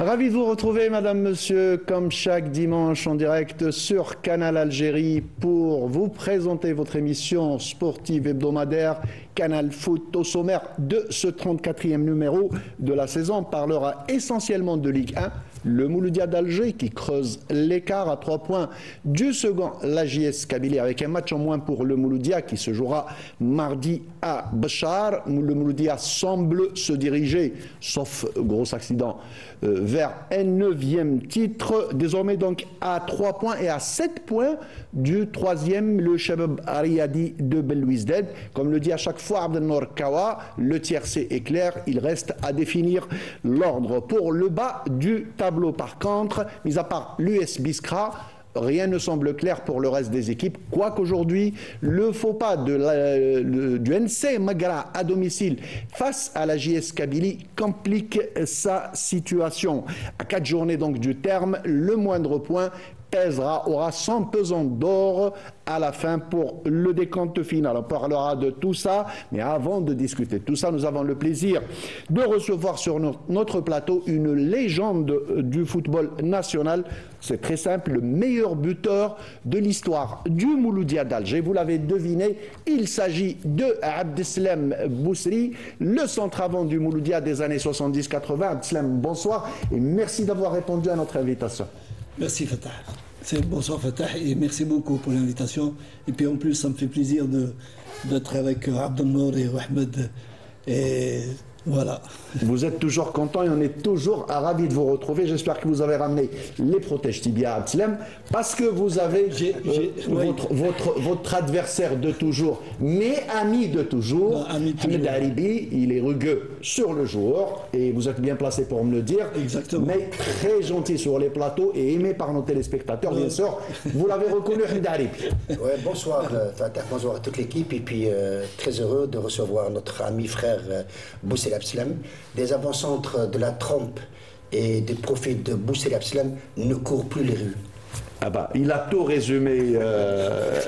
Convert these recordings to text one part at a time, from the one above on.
Ravi de vous retrouver, madame, monsieur, comme chaque dimanche en direct sur Canal Algérie pour vous présenter votre émission sportive hebdomadaire Canal Foot. Au sommaire de ce 34e numéro de la saison, on parlera essentiellement de Ligue 1. Le Mouloudia d'Alger qui creuse l'écart à 3 points du second, la JS Kabylie, avec un match en moins pour le Mouloudia qui se jouera mardi à Béchar. Le Mouloudia semble se diriger, sauf gros accident, vers un 9e titre. Désormais donc à 3 points et à 7 points du 3e, le Shabab Riyadi de Belouizdad. Comme le dit à chaque fois Abdelnour Kawa, le tiercé est clair, il reste à définir l'ordre pour le bas du tableau. Par contre, mis à part l'US Biskra, rien ne semble clair pour le reste des équipes, quoiqu'aujourd'hui, le faux pas du NC Magra à domicile face à la JS Kabylie complique sa situation. À 4 journées donc du terme, le moindre point aura son pesant d'or à la fin pour le décompte final. On parlera de tout ça, mais avant de discuter de tout ça, nous avons le plaisir de recevoir sur notre plateau une légende du football national. C'est très simple, le meilleur buteur de l'histoire du Mouloudia d'Alger. Vous l'avez deviné, il s'agit de Abdeslam Bousri, le centre-avant du Mouloudia des années 70-80. Abdeslam, bonsoir et merci d'avoir répondu à notre invitation. Merci Fatah. Bonsoir Fatah et merci beaucoup pour l'invitation. Et puis en plus, ça me fait plaisir d'être avec Abdelnour et Ahmed. Et voilà. Vous êtes toujours content et on est toujours ravis de vous retrouver. J'espère que vous avez ramené les protèges tibia à Abdeslam parce que vous avez votre adversaire de toujours, mais ami de toujours, Ahmed Haribi. Il est rugueux sur le joueur et vous êtes bien placé pour me le dire. Exactement. Mais très gentil sur les plateaux et aimé par nos téléspectateurs, bien sûr. Vous l'avez reconnu, Ahmed Haribi. Ouais, bonsoir Fatah, bonsoir à toute l'équipe et puis très heureux de recevoir notre ami frère Boussel Abdeslam. Des avant-centres de la trompe et des profils de Boussel Abdeslam ne courent plus les rues. Ah bah, il a tout résumé,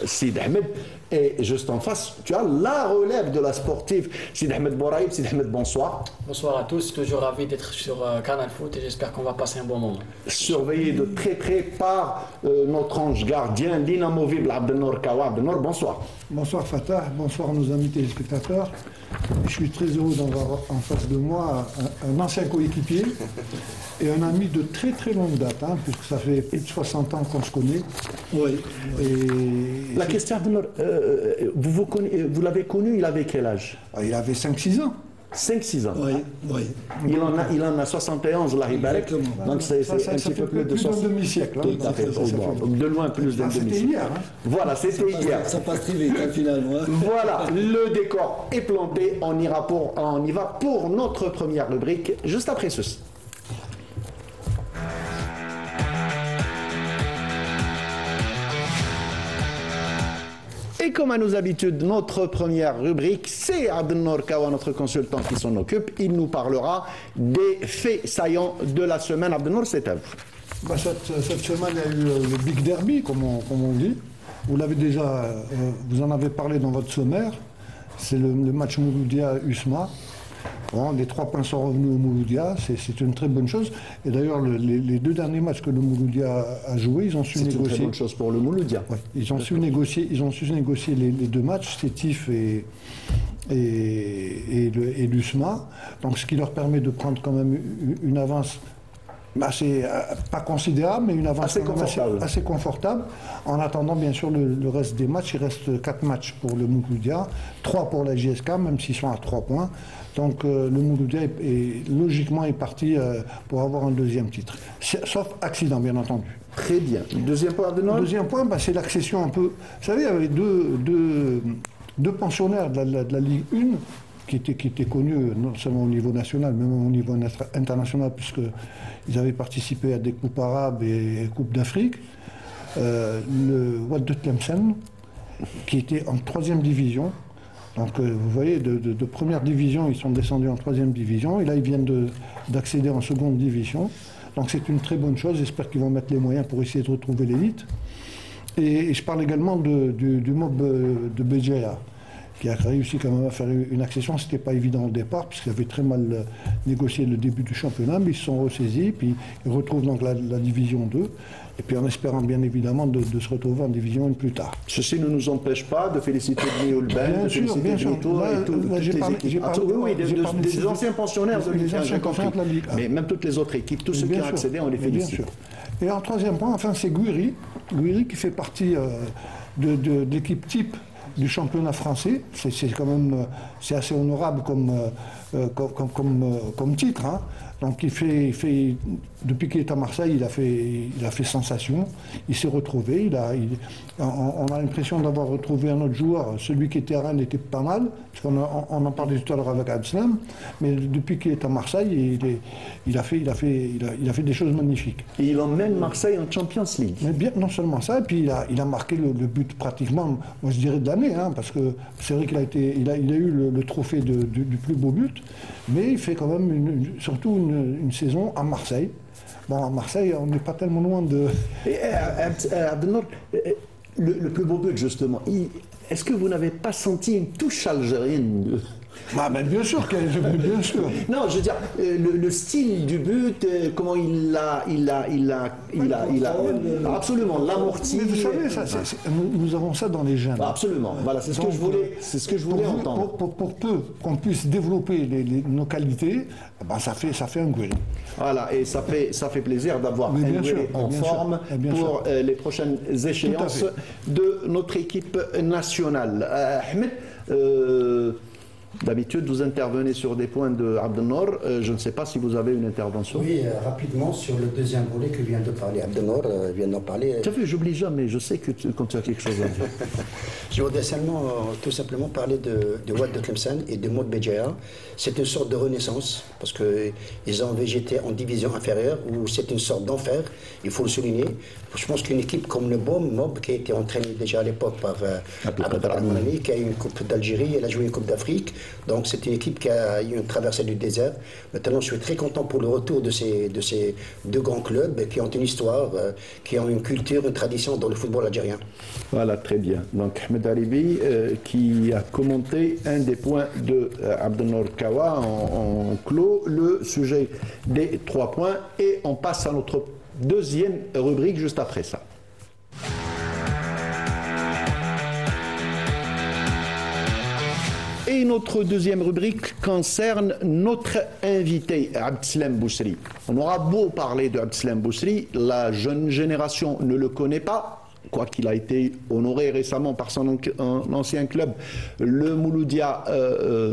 Sid Ahmed. Et juste en face, tu as la relève de la sportive. Sid Ahmed Bouraïb. Sid Ahmed, bonsoir. Bonsoir à tous, toujours ravi d'être sur Canal Foot et j'espère qu'on va passer un bon moment. Surveillé de très près par notre ange gardien, l'inamovible Abdelnour Kawa. Abdelnour, bonsoir. Bonsoir Fatah, bonsoir nos amis téléspectateurs. Je suis très heureux d'avoir en face de moi un ancien coéquipier et un ami de très très longue date, puisque ça fait plus de 60 ans qu'on se connaît. Oui. Et la question, Abdelnour, vous l'avez connu, il avait quel âge? Il avait 5-6 ans. 5-6 ans. Oui, oui. Il en a 71, là, Ibarek. Donc c'est un petit peu plus de 60 demi-siècle. De loin plus d'un demi-siècle. C'était hier. Voilà, c'était hier. Ça passe très vite, finalement. Voilà, le décor est planté. On y va pour notre première rubrique, juste après ceci. Et comme à nos habitudes, notre première rubrique, c'est Abdelnour Kawa, notre consultant qui s'en occupe. Il nous parlera des faits saillants de la semaine. Abdelnour, c'est à vous. Cette semaine, il y a eu le Big Derby, comme on dit. Vous l'avez déjà, vous en avez parlé dans votre sommaire. C'est le match Mouloudia-USMA. Bon, les 3 points sont revenus au Mouloudia, c'est une très bonne chose. Et d'ailleurs, les 2 derniers matchs que le Mouloudia a joués, ils ont su négocier. C'est une très bonne chose pour le Mouloudia. Ouais, ils ont su négocier les 2 matchs, Sétif et l'USMA. Donc, ce qui leur permet de prendre quand même une avance assez, pas considérable, mais une avance assez confortable. En attendant, bien sûr, le reste des matchs, il reste 4 matchs pour le Mouloudia, 3 pour la JSK, même s'ils sont à 3 points. Donc le Mouloudia logiquement est parti pour avoir un 2e titre. Sauf accident, bien entendu. Très bien. Deuxième point de notre. Deuxième point, c'est l'accession un peu. Vous savez, il y avait deux pensionnaires de la Ligue 1 qui étaient connus non seulement au niveau national, mais même au niveau international, puisqu'ils avaient participé à des coupes arabes et coupes d'Afrique. Le Wad de Tlemcen, qui était en 3e division. Donc vous voyez, de première division, ils sont descendus en 3e division, et là ils viennent d'accéder en 2e division. Donc c'est une très bonne chose, j'espère qu'ils vont mettre les moyens pour essayer de retrouver l'élite. Et je parle également du mob de Béjaïa. qui a réussi quand même à faire une accession. C'était pas évident au départ, puisqu'ils avaient très mal négocié le début du championnat, mais ils se sont ressaisis, puis ils retrouvent donc la division 2. Et puis en espérant bien évidemment de se retrouver en division 1 plus tard. Ceci ne nous empêche pas de féliciter Dioul Ben, de féliciter Dioto et toutes les équipes. Oui, des anciens pensionnaires de Ligue 1, mais même toutes les autres équipes, tous ceux qui ont accédé, on les félicite. Et en troisième point, enfin, c'est Gouiri. Gouiri qui fait partie de l'équipe type du championnat français. C'est quand même c'est assez honorable comme titre. Hein. Donc il fait depuis qu'il est à Marseille, il a fait sensation. Il s'est retrouvé. On a l'impression d'avoir retrouvé un autre joueur. Celui qui était à Rennes était pas mal, parce qu'on en parlait tout à l'heure avec Abdeslam. Mais depuis qu'il est à Marseille, il a fait des choses magnifiques. Et il emmène Marseille en Champions League. Mais bien, non seulement ça, et puis il a marqué le but pratiquement, moi je dirais de l'année, hein, parce que c'est vrai qu'il a eu le trophée du plus beau but, mais il fait quand même surtout une saison à Marseille. Bon, à Marseille, on n'est pas tellement loin de... Abdelnour, le plus beau but, justement, est-ce que vous n'avez pas senti une touche algérienne mais bien sûr, bien sûr. Non, je veux dire, le style du but, comment il a absolument l'amorti. Mais vous savez, nous avons ça dans les gènes. Absolument, voilà, c'est ce que je voulais entendre. Pour peu qu'on puisse développer nos qualités, ça fait un Gouiri. Voilà, et ça fait plaisir d'avoir un Gouiri en forme pour les prochaines échéances de notre équipe nationale. Ahmed, d'habitude, vous intervenez sur des points de Abdelnour. Je ne sais pas si vous avez une intervention. Oui, rapidement, sur le deuxième volet que vient de parler Abdelnour, vient d'en parler. Tu as vu, j'oublie jamais, je sais que quand tu as quelque chose à dire. Je voudrais seulement, tout simplement parler de Wade de Tlemcen et de Maud Bédjaya. C'est une sorte de renaissance, parce qu'ils ont végété en division inférieure, où c'est une sorte d'enfer, il faut le souligner. Je pense qu'une équipe comme le Mob, qui a été entraînée déjà à l'époque par Abdelhamid, qui a eu une Coupe d'Algérie, elle a joué une Coupe d'Afrique. Donc c'est une équipe qui a eu une traversée du désert. Maintenant, je suis très content pour le retour de ces deux grands clubs qui ont une histoire, qui ont une culture, une tradition dans le football algérien. Voilà, très bien. Donc Ahmed Alibi qui a commenté un des points de Abdelnour Kawa en clos le sujet des 3 points et on passe à notre deuxième rubrique juste après ça. Et notre deuxième rubrique concerne notre invité, Abdeslam Bousri. On aura beau parler de Abdeslam Bousri, la jeune génération ne le connaît pas, quoiqu'il a été honoré récemment par son ancien club, le Mouloudia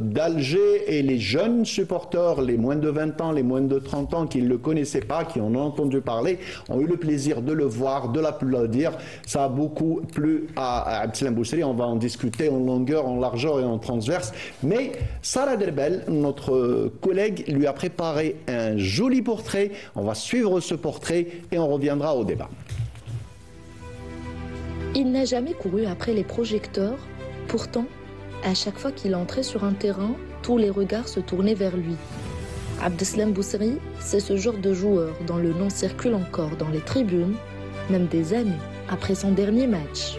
d'Alger, et les jeunes supporters, les moins de 20 ans, les moins de 30 ans qui ne le connaissaient pas, qui en ont entendu parler, ont eu le plaisir de le voir, de l'applaudir. Ça a beaucoup plu à Abdeslam Bousri. On va en discuter en longueur, en largeur et en transverse. Mais Sarah Derbel, notre collègue, lui a préparé un joli portrait. On va suivre ce portrait et on reviendra au débat. Il n'a jamais couru après les projecteurs. Pourtant, à chaque fois qu'il entrait sur un terrain, tous les regards se tournaient vers lui. Abdeslam Bousri, c'est ce genre de joueur dont le nom circule encore dans les tribunes, même des années après son dernier match.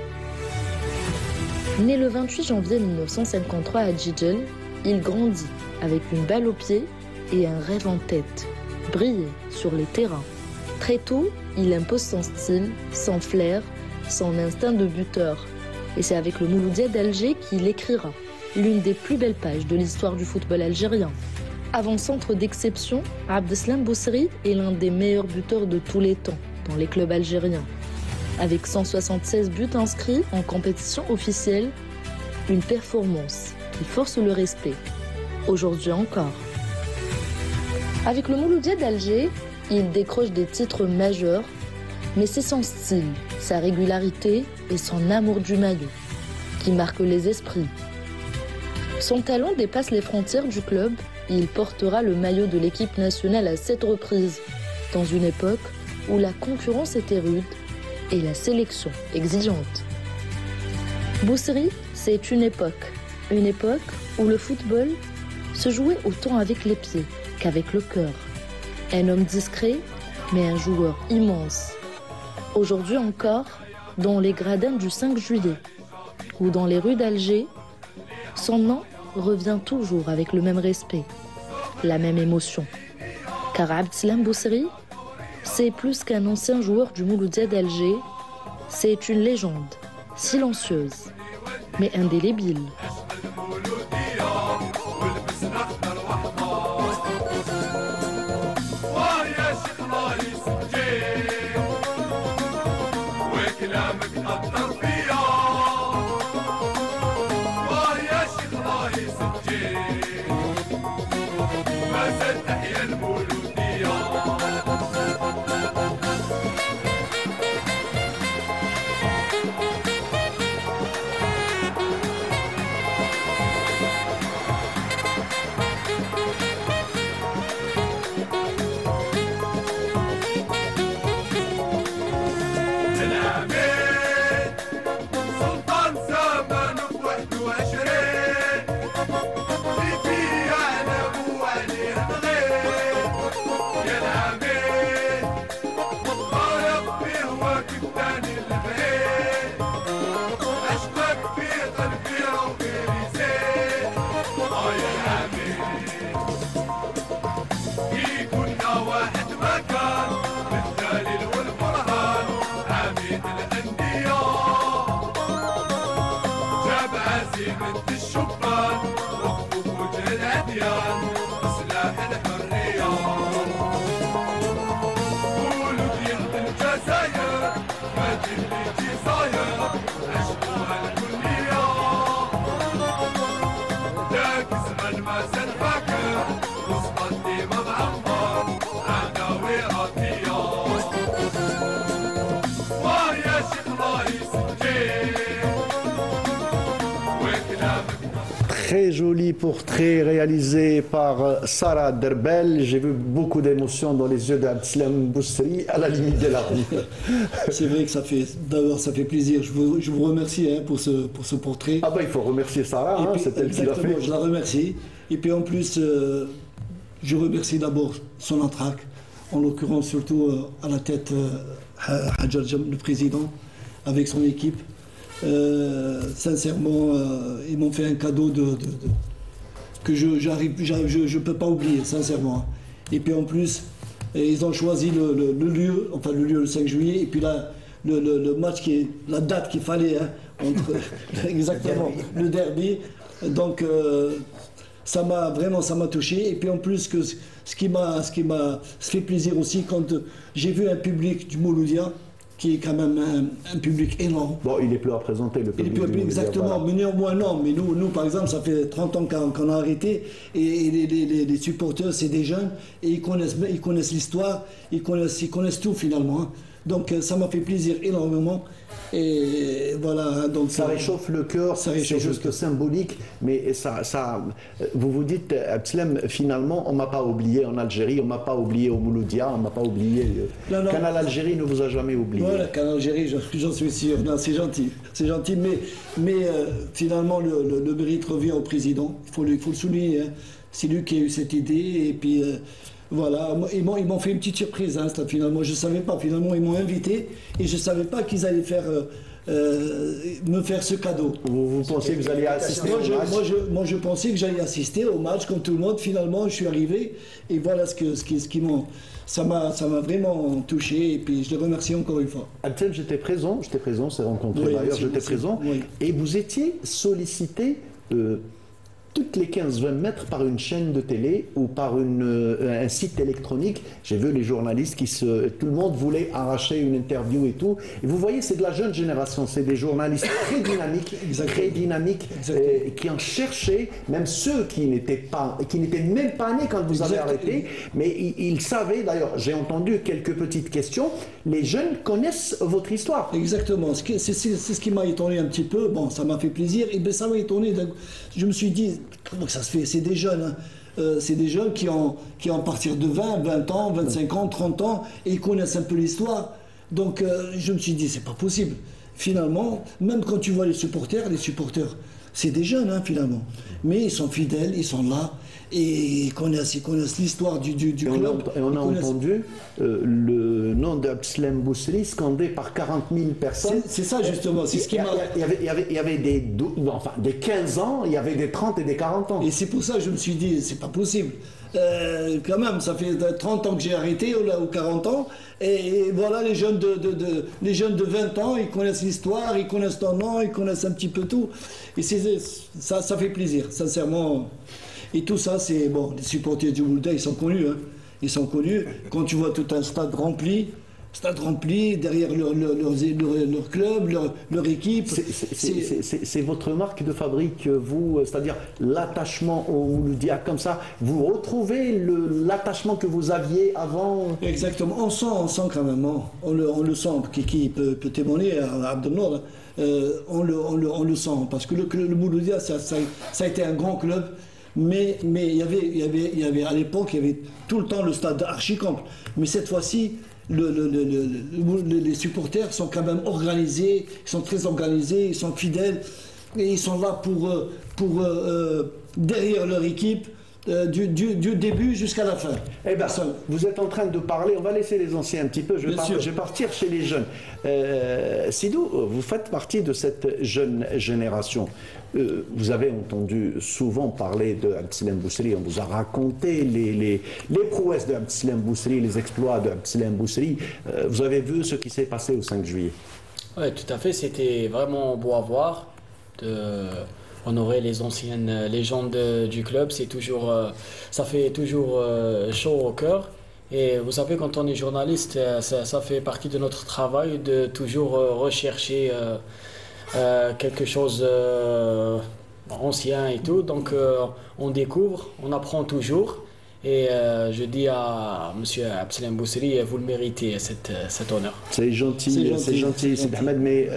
Né le 28 janvier 1953 à Jijel, il grandit avec une balle au pied et un rêve en tête, briller sur les terrains. Très tôt, il impose son style, son flair, son instinct de buteur. Et c'est avec le Mouloudia d'Alger qu'il écrira l'une des plus belles pages de l'histoire du football algérien. Avant-centre d'exception, Abdeslam Bousri est l'un des meilleurs buteurs de tous les temps dans les clubs algériens. Avec 176 buts inscrits en compétition officielle, une performance qui force le respect, aujourd'hui encore. Avec le Mouloudia d'Alger, il décroche des titres majeurs, mais c'est son style, sa régularité et son amour du maillot qui marquent les esprits. Son talent dépasse les frontières du club et il portera le maillot de l'équipe nationale à 7 reprises, dans une époque où la concurrence était rude et la sélection exigeante. Bousri, c'est une époque où le football se jouait autant avec les pieds qu'avec le cœur. Un homme discret, mais un joueur immense. Aujourd'hui encore, dans les gradins du 5 juillet ou dans les rues d'Alger, Son nom revient toujours avec le même respect, la même émotion. Car Abdeslam Boussri, c'est plus qu'un ancien joueur du Mouloudia d'Alger, c'est une légende, silencieuse, mais indélébile. Très joli portrait réalisé par Sarah Derbel. J'ai vu beaucoup d'émotions dans les yeux d'Abdeslam Boussri, à la limite des larmes. C'est vrai que d'abord ça fait plaisir. Je vous remercie pour ce portrait. Ah ben il faut remercier Sarah, c'est elle qui l'a fait. Je la remercie. Et puis en plus, je remercie d'abord son entraque, en l'occurrence surtout à la tête Hadjar Jam, le président, avec son équipe. Sincèrement, ils m'ont fait un cadeau que je ne peux pas oublier, sincèrement. Et puis en plus, ils ont choisi le lieu, le 5 juillet, et puis là, le match, la date qu'il fallait, entre exactement, le derby. Donc ça m'a touché. Et puis en plus, ce qui m'a fait plaisir aussi, quand j'ai vu un public du Mouloudia, qui est quand même un public énorme. Bon, il n'est plus à présenter, le public. Exactement, voilà. Mais néanmoins, non. Mais nous, par exemple, ça fait 30 ans qu'on a arrêté, et les supporters, c'est des jeunes, et ils connaissent l'histoire, ils connaissent tout finalement. Donc ça m'a fait plaisir énormément. Et voilà, donc ça réchauffe le cœur, c'est juste symbolique, mais vous vous dites, Abdeslam, finalement, on ne m'a pas oublié en Algérie, on ne m'a pas oublié au Mouloudia, on ne m'a pas oublié. Canal Algérie ne vous a jamais oublié. Voilà, Canal Algérie, j'en suis sûr. Non, c'est gentil, mais finalement, le mérite revient au président. Il faut le souligner. C'est lui qui a eu cette idée, et puis. Voilà, ils m'ont fait une petite surprise, finalement, je ne savais pas, finalement ils m'ont invité et je ne savais pas qu'ils allaient me faire ce cadeau. Vous pensiez que vous alliez assister au match? Moi je pensais que j'allais assister au match comme tout le monde, finalement je suis arrivé et voilà ça m'a vraiment touché et puis je les remercie encore une fois. Abdeslam, j'étais présent, on s'est rencontrés d'ailleurs, j'étais présent, et vous étiez sollicité toutes les 15-20 mètres par une chaîne de télé ou par un site électronique. J'ai vu les journalistes tout le monde voulait arracher une interview et tout. Et vous voyez, c'est de la jeune génération, c'est des journalistes très dynamiques, qui en cherchaient, même ceux qui n'étaient même pas nés quand vous avez arrêté, mais ils savaient, d'ailleurs, j'ai entendu quelques petites questions, les jeunes connaissent votre histoire. Exactement, c'est ce qui m'a étonné un petit peu, bon, ça m'a fait plaisir, et bien ça m'a étonné, je me suis dit, comment ça se fait? C'est des jeunes, c'est des jeunes qui ont à partir de 20 ans, 25 ans, 30 ans, et ils connaissent un peu l'histoire. Donc je me suis dit, c'est pas possible. Finalement, même quand tu vois les supporters, C'est des jeunes, hein, finalement. Mais ils sont fidèles, ils sont là. Et ils connaissent l'histoire du club. Et on a entendu le nom d'Abdeslam Boussri scandé par 40 000 personnes. C'est ça, justement. C'est ce qui m'a... Il y avait des 15 ans, il y avait des 30 et des 40 ans. Et c'est pour ça que je me suis dit, c'est pas possible. Quand même, ça fait 30 ans que j'ai arrêté, ou 40 ans. Et voilà, les jeunes de 20 ans, ils connaissent l'histoire, ils connaissent ton nom, ils connaissent un petit peu tout. Et ça fait plaisir, sincèrement. Et tout ça, c'est bon, les supporters du Mouloudia, ils sont connus. Hein. Ils sont connus. Quand tu vois tout un stade rempli derrière leur club, leur équipe. C'est votre marque de fabrique, vous, c'est-à-dire l'attachement au Mouloudia, comme ça, vous retrouvez l'attachement que vous aviez avant. Exactement, on sent quand même, hein. on le sent, qui peut témoigner à Abdelnour, on le sent, parce que le Mouloudia, ça a été un grand club. Mais il y avait à l'époque, il y avait tout le temps le stade archi-comble. Mais cette fois-ci, les supporters sont quand même organisés, ils sont très organisés, ils sont fidèles et ils sont là pour derrière leur équipe du début jusqu'à la fin. Eh bien, vous êtes en train de parler, on va laisser les anciens un petit peu, je vais partir chez les jeunes. Sidou, vous faites partie de cette jeune génération. Vous avez entendu souvent parler de Abdeslam Boussri, on vous a raconté les prouesses de Abdeslam Boussri, les exploits de Abdeslam Boussri. Vous avez vu ce qui s'est passé au 5 juillet. Oui, tout à fait, c'était vraiment beau à voir. Honorer les anciennes légendes du club, ça fait toujours chaud au cœur. Et vous savez, quand on est journaliste, ça fait partie de notre travail de toujours rechercher quelque chose ancien et tout. Donc on découvre, on apprend toujours. Et je dis à M. Abdeslam Boussri, vous le méritez, cet honneur. C'est gentil, c'est Ahmed, mais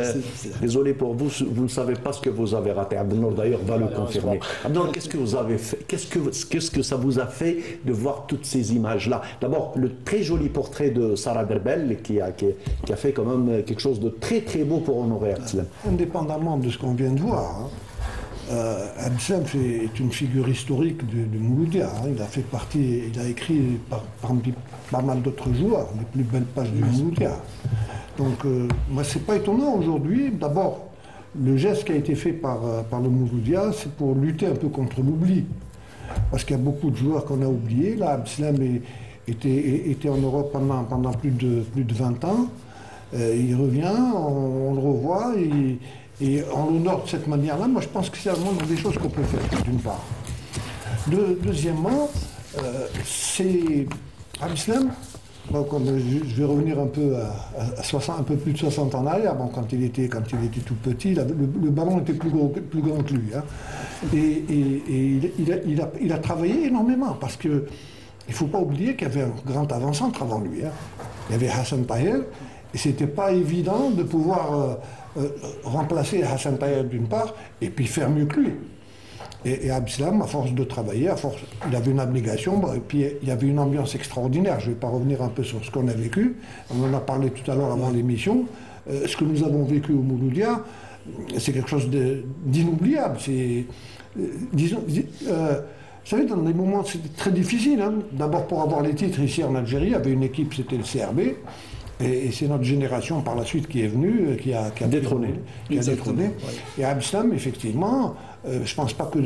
désolé pour vous, vous ne savez pas ce que vous avez raté. Abdelnour d'ailleurs va le confirmer. Abdelnour, qu'est-ce que vous avez fait? Qu'est-ce que ça vous a fait de voir toutes ces images-là? D'abord, le très joli portrait de Sarah Derbel qui a fait quand même quelque chose de très très beau pour honorer Abdeslam. Indépendamment de ce qu'on vient de voir, hein. Abdeslam est une figure historique du Mouloudia. Hein. Il a écrit parmi pas mal d'autres joueurs les plus belles pages du Mouloudia. Donc, moi, c'est pas étonnant aujourd'hui. D'abord, le geste qui a été fait par le Mouloudia, c'est pour lutter un peu contre l'oubli. Parce qu'il y a beaucoup de joueurs qu'on a oubliés. Là, Abdeslam était en Europe pendant plus de 20 ans. Il revient, on le revoit. Et on l'honore de cette manière-là. Moi, je pense que c'est vraiment des choses qu'on peut faire, d'une part. Deuxièmement, c'est Abdeslam. Je vais revenir un peu un peu plus de 60 ans en arrière. Bon, quand il était tout petit, le ballon était plus grand que lui. Hein. Et il a travaillé énormément parce que il ne faut pas oublier qu'il y avait un grand avant-centre avant lui. Hein. Il y avait Hassan Taher et c'était pas évident de pouvoir remplacer Hassan Taher d'une part, et puis faire mieux que lui. Et Abdeslam, à force de travailler, il avait une abnégation, et puis il y avait une ambiance extraordinaire. Je ne vais pas revenir un peu sur ce qu'on a vécu. On en a parlé tout à l'heure avant l'émission. Ce que nous avons vécu au Mouloudia, c'est quelque chose d'inoubliable. Vous savez, dans des moments c'était très difficile. Hein. D'abord, pour avoir les titres ici en Algérie, il y avait une équipe, c'était le CRB. Et c'est notre génération par la suite qui est venue, qui a détrôné. Ouais. Et Abdeslam, effectivement, je ne pense pas que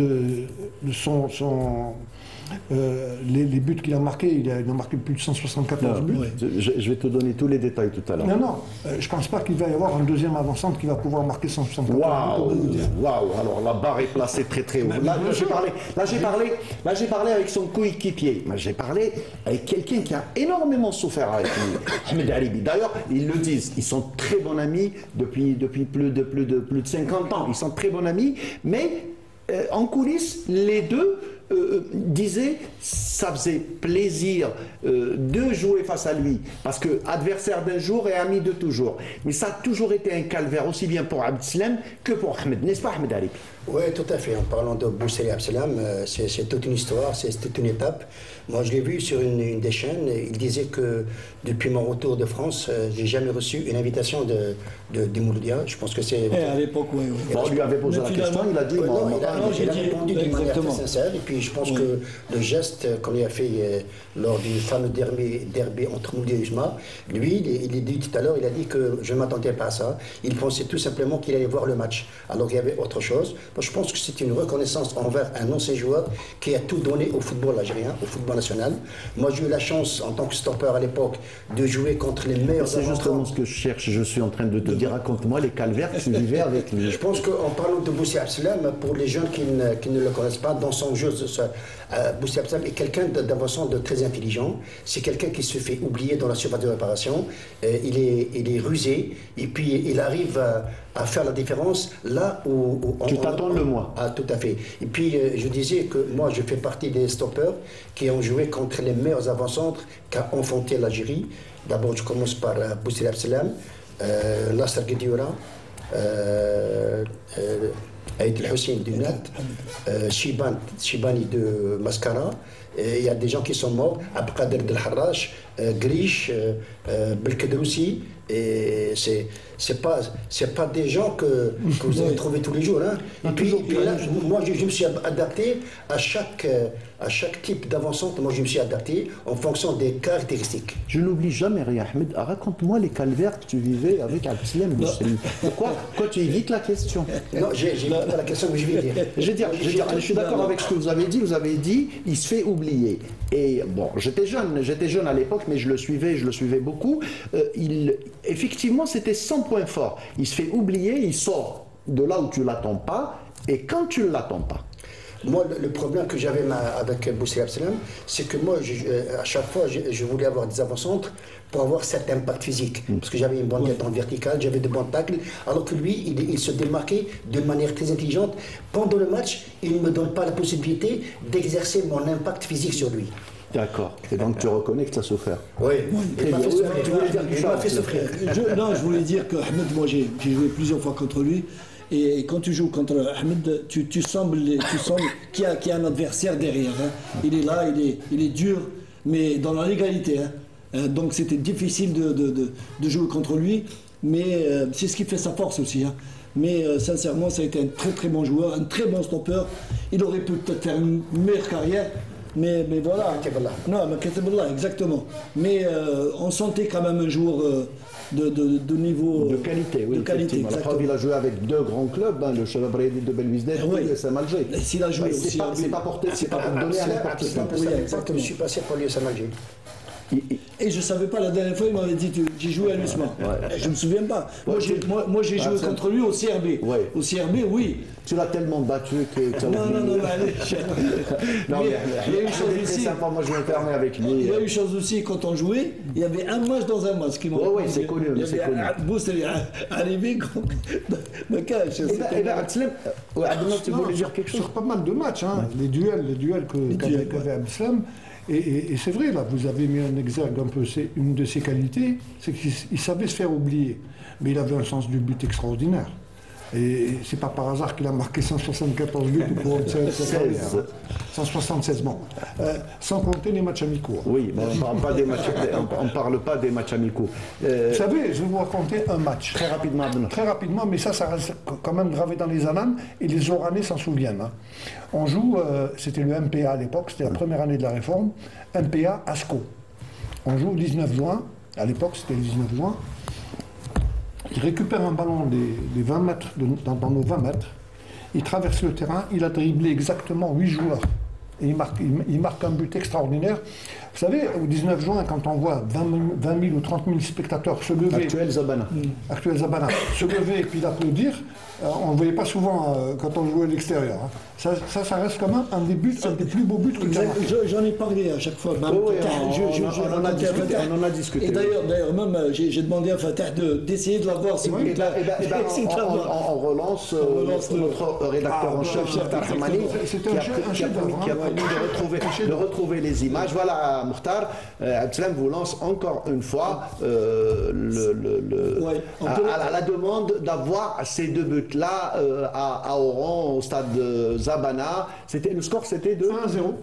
les buts qu'il a marqués, il a marqué plus de 174 buts. Ouais. Je vais te donner tous les détails tout à l'heure. Non, je ne pense pas qu'il va y avoir un deuxième avant-centre qui va pouvoir marquer 174 buts. Waouh, alors la barre est placée très très haut. Là j'ai parlé avec son coéquipier. J'ai parlé avec quelqu'un qui a énormément souffert avec lui, Ahmed Haribi. D'ailleurs, ils le disent, ils sont très bons amis depuis plus de 50 ans. Ils sont très bons amis, mais en coulisses, les deux disaient ça faisait plaisir de jouer face à lui, parce que adversaire d'un jour et ami de toujours. Mais ça a toujours été un calvaire, aussi bien pour Abdeslam que pour Ahmed, n'est-ce pas Ahmed Haribi? Oui, tout à fait. En parlant de Bousseli Absalam, c'est toute une histoire, c'est toute une étape. Moi, je l'ai vu sur une des chaînes. Il disait que depuis mon retour de France, j'ai jamais reçu une invitation de Mouloudia. Je pense que c'est. À l'époque, oui. Bon, on lui avait posé la question, il a dit. Il a répondu d'une manière très sincère. Et puis, je pense que le geste qu'on lui a fait lors du fameux derby entre Mouloudia et Usma, lui, il a dit tout à l'heure, il a dit que je ne m'attendais pas à ça. Il pensait tout simplement qu'il allait voir le match. Alors qu'il y avait autre chose. Je pense que c'est une reconnaissance envers un ancien joueur qui a tout donné au football algérien, au football national. Moi, j'ai eu la chance, en tant que stopper à l'époque, de jouer contre les meilleurs. C'est justement ce que je cherche. Je suis en train de te dire, raconte-moi les calvaires que tu vivais avec lui. Je pense qu'en parlant de Bousseli Absalam, pour les jeunes qui ne le connaissent pas, dans son jeu, Bousseli Absalam est quelqu'un d'avançant, de très intelligent. C'est quelqu'un qui se fait oublier dans la surface de réparation. Il est rusé et puis il arrive à faire la différence là où tu t'attends le moi. Ah, tout à fait. Et puis je disais que moi je fais partie des stoppeurs qui ont joué contre les meilleurs avant-centres qu'a enfanté l'Algérie. D'abord je commence par Bousseli Absalam, Nasser Guedioura, Aïd El Hussein du Net, Chibani de Mascara. Il y a des gens qui sont morts, Abdelkader Del Harrach, Grish, Belkedroussi. Et c'est pas des gens que vous allez trouver tous les jours. Hein. Et puis là, moi, je me suis adapté à chaque type d'avancante. Moi, je me suis adapté en fonction des caractéristiques. Je n'oublie jamais rien, Ahmed. Raconte-moi les calvaires que tu vivais avec Abdeslam Bousseli. Pourquoi tu évites la question? Non, j'ai pas la question que je vais dire. Je suis d'accord avec ce que vous avez dit. Vous avez dit, il se fait oublier. Et bon, j'étais jeune à l'époque, mais je le suivais beaucoup. Effectivement, c'était son point fort. Il se fait oublier, il sort de là où tu ne l'attends pas, et quand tu ne l'attends pas. Moi, le problème que j'avais avec Bousseli Absalam, c'est que moi, à chaque fois, je voulais avoir des avant-centres pour avoir cet impact physique. Parce que j'avais une bonne détente verticale, j'avais de bons tacles, alors que lui, il se démarquait de manière très intelligente. Pendant le match, il ne me donne pas la possibilité d'exercer mon impact physique sur lui. D'accord. Et donc tu reconnais que tu as souffert. Oui. Il m'a fait souffrir. Non, je voulais dire que Ahmed, moi j'ai joué plusieurs fois contre lui. Et quand tu joues contre Ahmed, tu sens qu'il y a un adversaire derrière. Hein. Il est là, il est dur, mais dans la légalité. Hein. Donc c'était difficile de jouer contre lui, mais c'est ce qui fait sa force aussi. Hein. Mais sincèrement, ça a été un très très bon joueur, un très bon stopper. Il aurait pu peut-être faire une meilleure carrière. Mais voilà. Non, mais exactement. Mais on sentait quand même un joueur de niveau. De qualité, oui. De qualité, la preuve, il a joué avec deux grands clubs, hein, le Chalabredi de Belwisdet et le Sam Alger. S'il a joué aussi. C'est pas donné à n'importe qui. Exactement. Je suis passé pour lui Sam Alger. Et je ne savais pas, la dernière fois, il m'avait dit j'ai joué à l'USMA. Je ne me souviens pas. Moi, j'ai joué contre lui au CRB. Ouais. Au CRB, oui. Tu l'as tellement battu que tu as Non, allez. Non, mais il y a eu chose aussi. Sympa, moi, je me permets avec lui. Il y a eu chose aussi, quand on jouait, il y avait un match dans un match. Oui, c'est connu. Bousseli arrivé me cache. Et là, Abdeslam, tu voulais dire quelque chose? Sur pas mal de matchs, hein, les duels qu'avait Abdeslam. Et c'est vrai, là, vous avez mis un exergue un peu, c'est une de ses qualités, c'est qu'il savait se faire oublier, mais il avait un sens du but extraordinaire. Et c'est pas par hasard qu'il a marqué 174 buts au cours de sa carrière. 176, bon. Sans compter les matchs amicaux. Oui, mais on ne parle pas des matchs amicaux. Vous savez, je vais vous raconter un match. Très rapidement, Abdel. Très rapidement, mais ça reste quand même gravé dans les annales, et les Oranais s'en souviennent. Hein. On joue, c'était le MPA à l'époque, c'était la première année de la réforme, MPA Asco. On joue le 19 juin, à l'époque c'était le 19 juin. Il récupère un ballon des 20 mètres, dans nos 20 mètres, il traverse le terrain, il a dribblé exactement 8 joueurs. Et il marque un but extraordinaire. Vous savez, au 19 juin, quand on voit 20 000 ou 30 000 spectateurs se lever... Actuel Zabana, se lever et puis d'applaudir, on ne voyait pas souvent quand on jouait à l'extérieur. Hein. Ça reste quand même un des plus beaux buts que j'ai marqué. J'en ai parlé à chaque fois. On en a discuté. Et d'ailleurs, même, j'ai demandé à Fatah d'essayer de l'avoir. On relance notre rédacteur en chef, C'est un chef d'œuvre. de retrouver les images. Voilà, Mokhtar, Abdeslam vous lance encore une fois à la demande d'avoir ces deux buts-là à Oran, au stade Zabana. Le score, c'était de 1-0.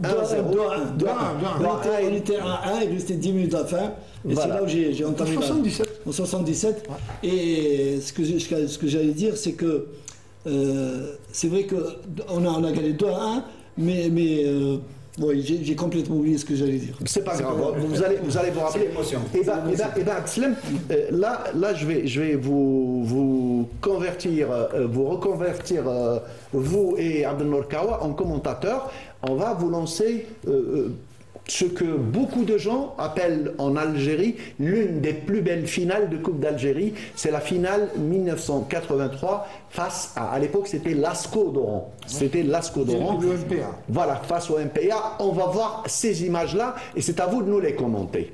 1-0. On était à 1 et restait 10 minutes à la fin. Et c'est là où j'ai entamé en 77. Et ce que j'allais dire, c'est que c'est vrai qu'on a gagné 2-1, mais oui, j'ai complètement oublié ce que j'allais dire. C'est pas grave, vous allez vous rappeler. Et ben, Abdeslam, là, je vais vous reconvertir, vous et Abdelnour Kawa, en commentateurs. On va vous lancer ce que beaucoup de gens appellent en Algérie l'une des plus belles finales de Coupe d'Algérie. C'est la finale 1983 face à l'époque c'était l'ASCO d'Oran. C'était l'ASCO d'Oran. Le MPA. Voilà, face au MPA. On va voir ces images-là et c'est à vous de nous les commenter.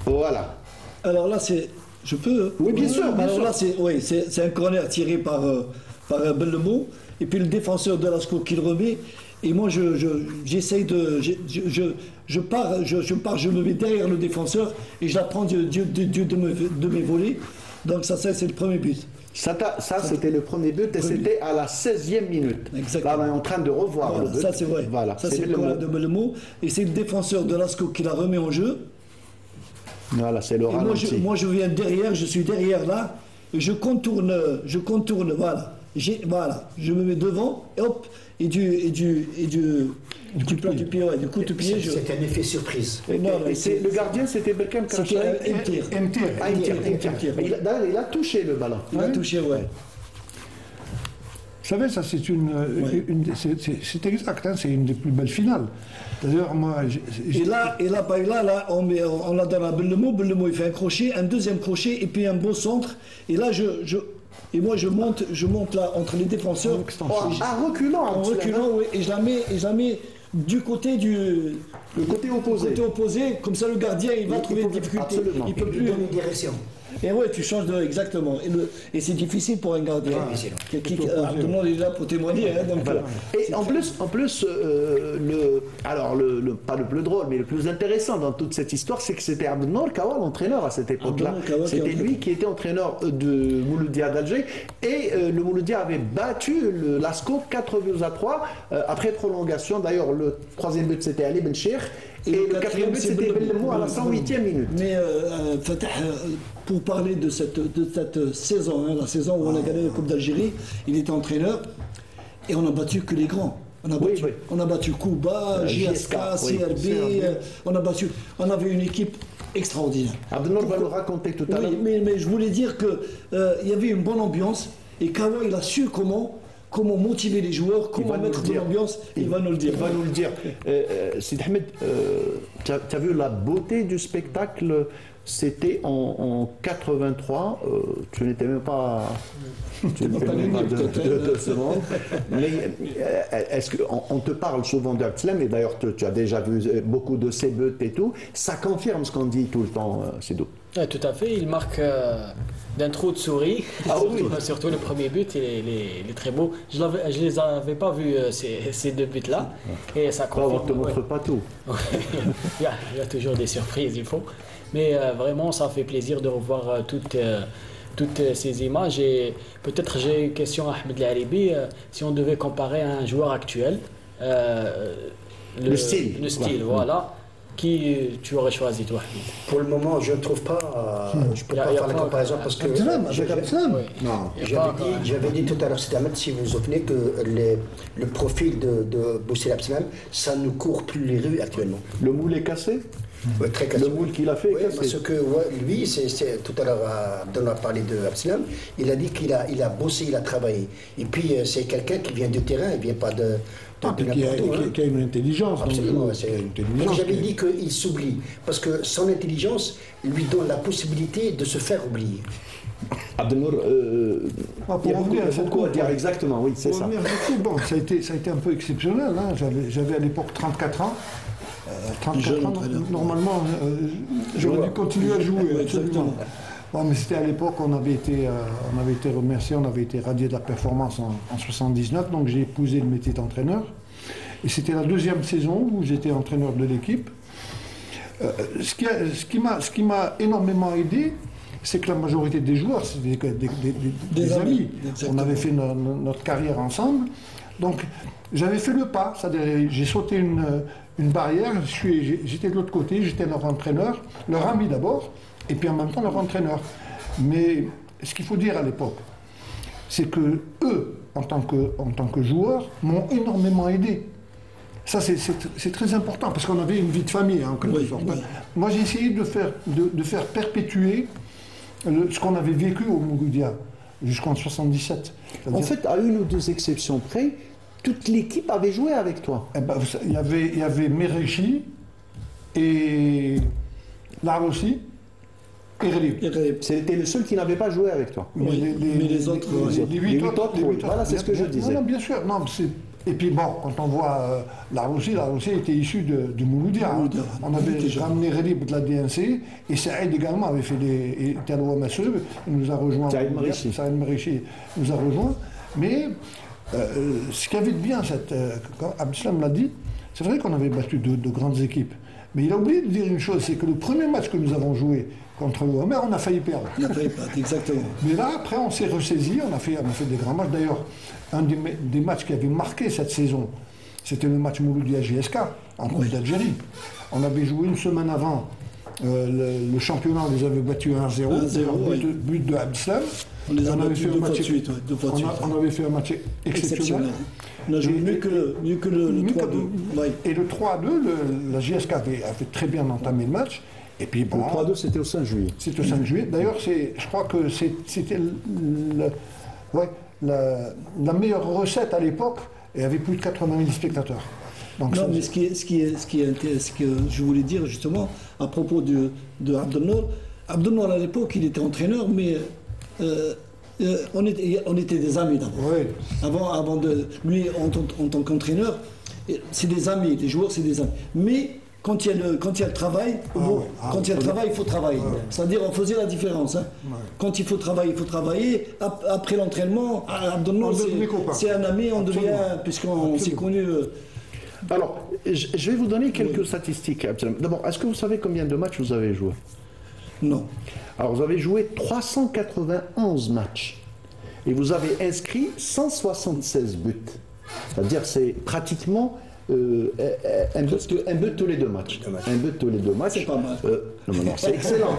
Voilà. Alors là, c'est... Je peux... Oui, bien sûr. Alors là, c'est un corner tiré par Bellemot, et puis le défenseur de Lascaux qui le remet, et moi j'essaye de... Je me mets derrière le défenseur, et je la prends de mes volets. Donc ça c'est le premier but. Ça c'était le premier but, et c'était à la 16e minute. Exactement. Là, on est en train de revoir le but. Ça c'est vrai. Voilà, ça c'est le corner de Bellemot, et c'est le défenseur de Lascaux qui la remet en jeu. Voilà, c'est le ralenti. Moi je viens derrière, je suis derrière là, et je contourne, voilà. Je me mets devant, et hop, et du coup de pied. C'était un effet surprise. Le gardien, c'était Belkam Karachaï. Mtir. Il a touché le ballon. Il a touché, ouais. Vous savez, ça c'est c'est exact, hein, c'est une des plus belles finales. D'ailleurs, moi... Et là, on la donne à Bellemot, il fait un crochet, un deuxième crochet, et puis un beau centre, et là, moi je monte là entre les défenseurs. En reculant, oui, et je la mets du côté le côté opposé, comme ça le gardien il va trouver des difficultés. Absolument. Il peut plus donner une direction. Et ouais, tu changes exactement. Et c'est difficile pour un gardien. Tout le monde est là pour témoigner. Hein, donc, voilà. Et en plus, pas le plus drôle, mais le plus intéressant dans toute cette histoire, c'est que c'était Abdelnour Kawa, l'entraîneur à cette époque-là. C'était lui qui était entraîneur de Mouloudia d'Alger. Et le Mouloudia avait battu l'ASCO 4-3 après prolongation. D'ailleurs, le troisième but, c'était Ali Ben Cheikh. Et le quatrième but, c'était Bellemot à la 108e minute. Mais Fatah, pour parler de cette saison, hein, la saison où on a gagné la Coupe d'Algérie, il était entraîneur et on n'a battu que les grands. On a battu Kouba, JSK, CRB, on avait une équipe extraordinaire. Abdelnour va le raconter tout à l'heure. Mais je voulais dire qu'il y avait une bonne ambiance et Kawa il a su comment motiver les joueurs, comment mettre de l'ambiance, il va nous le dire. Sidi Ahmed, tu as vu la beauté du spectacle. C'était en 83, tu n'étais même pas de ce monde. Mais est-ce qu'on te parle souvent d'Abdeslam, et d'ailleurs tu as déjà vu beaucoup de ses buts et tout, ça confirme ce qu'on dit tout le temps, Sidou. Tout à fait, il marque d'un trou de souris, surtout le premier but, il est très beau. Je ne les avais pas vus ces deux buts-là, et ça confirme. On ne te montre pas tout. Il y a toujours des surprises, il faut. Mais vraiment, ça fait plaisir de revoir toutes ces images. Et peut-être j'ai une question à Ahmed Laribi. Si on devait comparer à un joueur actuel, le style, voilà. Qui tu aurais choisi, toi? Pour le moment, je ne trouve pas. Je ne peux pas faire la comparaison parce que. J'avais dit tout à l'heure, c'était Ahmed, si vous vous souvenez, que le profil de Boussel Abdeslam, ça nous court plus les rues actuellement. Le moule est cassé? Ouais, très cassé. Le moule qu'il a fait est cassé. Parce que lui, tout à l'heure, Abdel a parlé de Abdeslam, il a dit qu'il a bossé, il a travaillé. Et puis, c'est quelqu'un qui vient du terrain, il ne vient pas de. Qui a une intelligence. Absolument. Donc j'avais dit qu'il s'oublie, parce que son intelligence lui donne la possibilité de se faire oublier. Abdelnour, il y a beaucoup à dire, exactement, oui, c'est ça. Bon, ça a été un peu exceptionnel, hein. J'avais à l'époque 34 ans. 34 ans, normalement, j'aurais dû continuer à jouer. Absolument. Bon, mais c'était à l'époque, on avait été remercié, on avait été radié de la performance en 79, donc j'ai épousé le métier d'entraîneur. Et c'était la deuxième saison où j'étais entraîneur de l'équipe. Ce qui m'a énormément aidé, c'est que la majorité des joueurs, c'était des amis. On avait fait notre carrière ensemble. Donc j'avais fait le pas, c'est-à-dire j'ai sauté une barrière, j'étais de l'autre côté, j'étais leur entraîneur, leur ami d'abord, et puis en même temps leur entraîneur. Mais ce qu'il faut dire à l'époque, c'est que eux, en tant que joueurs, m'ont énormément aidé. Ça, c'est très important, parce qu'on avait une vie de famille, en quelque sorte. Oui. Moi, j'ai essayé de faire perpétuer ce qu'on avait vécu au Mouloudia, jusqu'en 77. En fait, à une ou deux exceptions près, toute l'équipe avait joué avec toi. Eh ben, il y avait Merechi et Larossi et Relib. C'était le seul qui n'avait pas joué avec toi. Oui, mais les autres, les 8 autres, oui. Voilà, c'est ce que je disais. Non, bien sûr. Non, et puis bon, quand on voit Larossi était issu de Mouloudia. On avait ramené Relib de la DNC, et Saïd également avait fait était à l'OMSE, il nous a rejoint. Saïd Merechi nous a rejoint. Mais ce qu'il y avait de bien, quand Abdeslam l'a dit, c'est vrai qu'on avait battu de grandes équipes. Mais il a oublié de dire une chose, c'est que le premier match que nous avons joué contre l'OMR, on a failli perdre. On a failli perdre, exactement. Mais là, après, on s'est ressaisi, on a fait des grands matchs. D'ailleurs, un des matchs qui avait marqué cette saison, c'était le match Mouloudia-JSK, en Coupe d'Algérie. On avait joué une semaine avant le championnat, on les avait battus 1-0, but de Abdeslam. On les a battus deux fois de suite. On avait fait un match exceptionnel. On a joué mieux que le 3-2. Et le 3-2, la JSK avait très bien entamé le match. Et puis, bon, le 3-2, c'était au 5 juillet. C'était au 5 juillet. D'ailleurs, je crois que c'était la meilleure recette à l'époque, et il y avait plus de 80 000 spectateurs. Donc, non, mais ce que je voulais dire justement à propos de Abdelnour, à l'époque, il était entraîneur, mais on était des amis d'abord. Oui. Avant de lui, en tant qu'entraîneur, c'est des amis, les joueurs, c'est des amis. Mais quand il y a le travail, il faut travailler. Ouais. C'est-à-dire, on faisait la différence. Hein. Ouais. Quand il faut travailler, il faut travailler. Après l'entraînement, c'est un ami, on devient, puisqu'on s'est connus. Alors, je vais vous donner quelques statistiques. D'abord, est-ce que vous savez combien de matchs vous avez joué? Non. Alors, vous avez joué 391 matchs. Et vous avez inscrit 176 buts. C'est-à-dire, c'est pratiquement un but tous les deux matchs. Un but tous les deux matchs. C'est pas mal. Non, c'est excellent.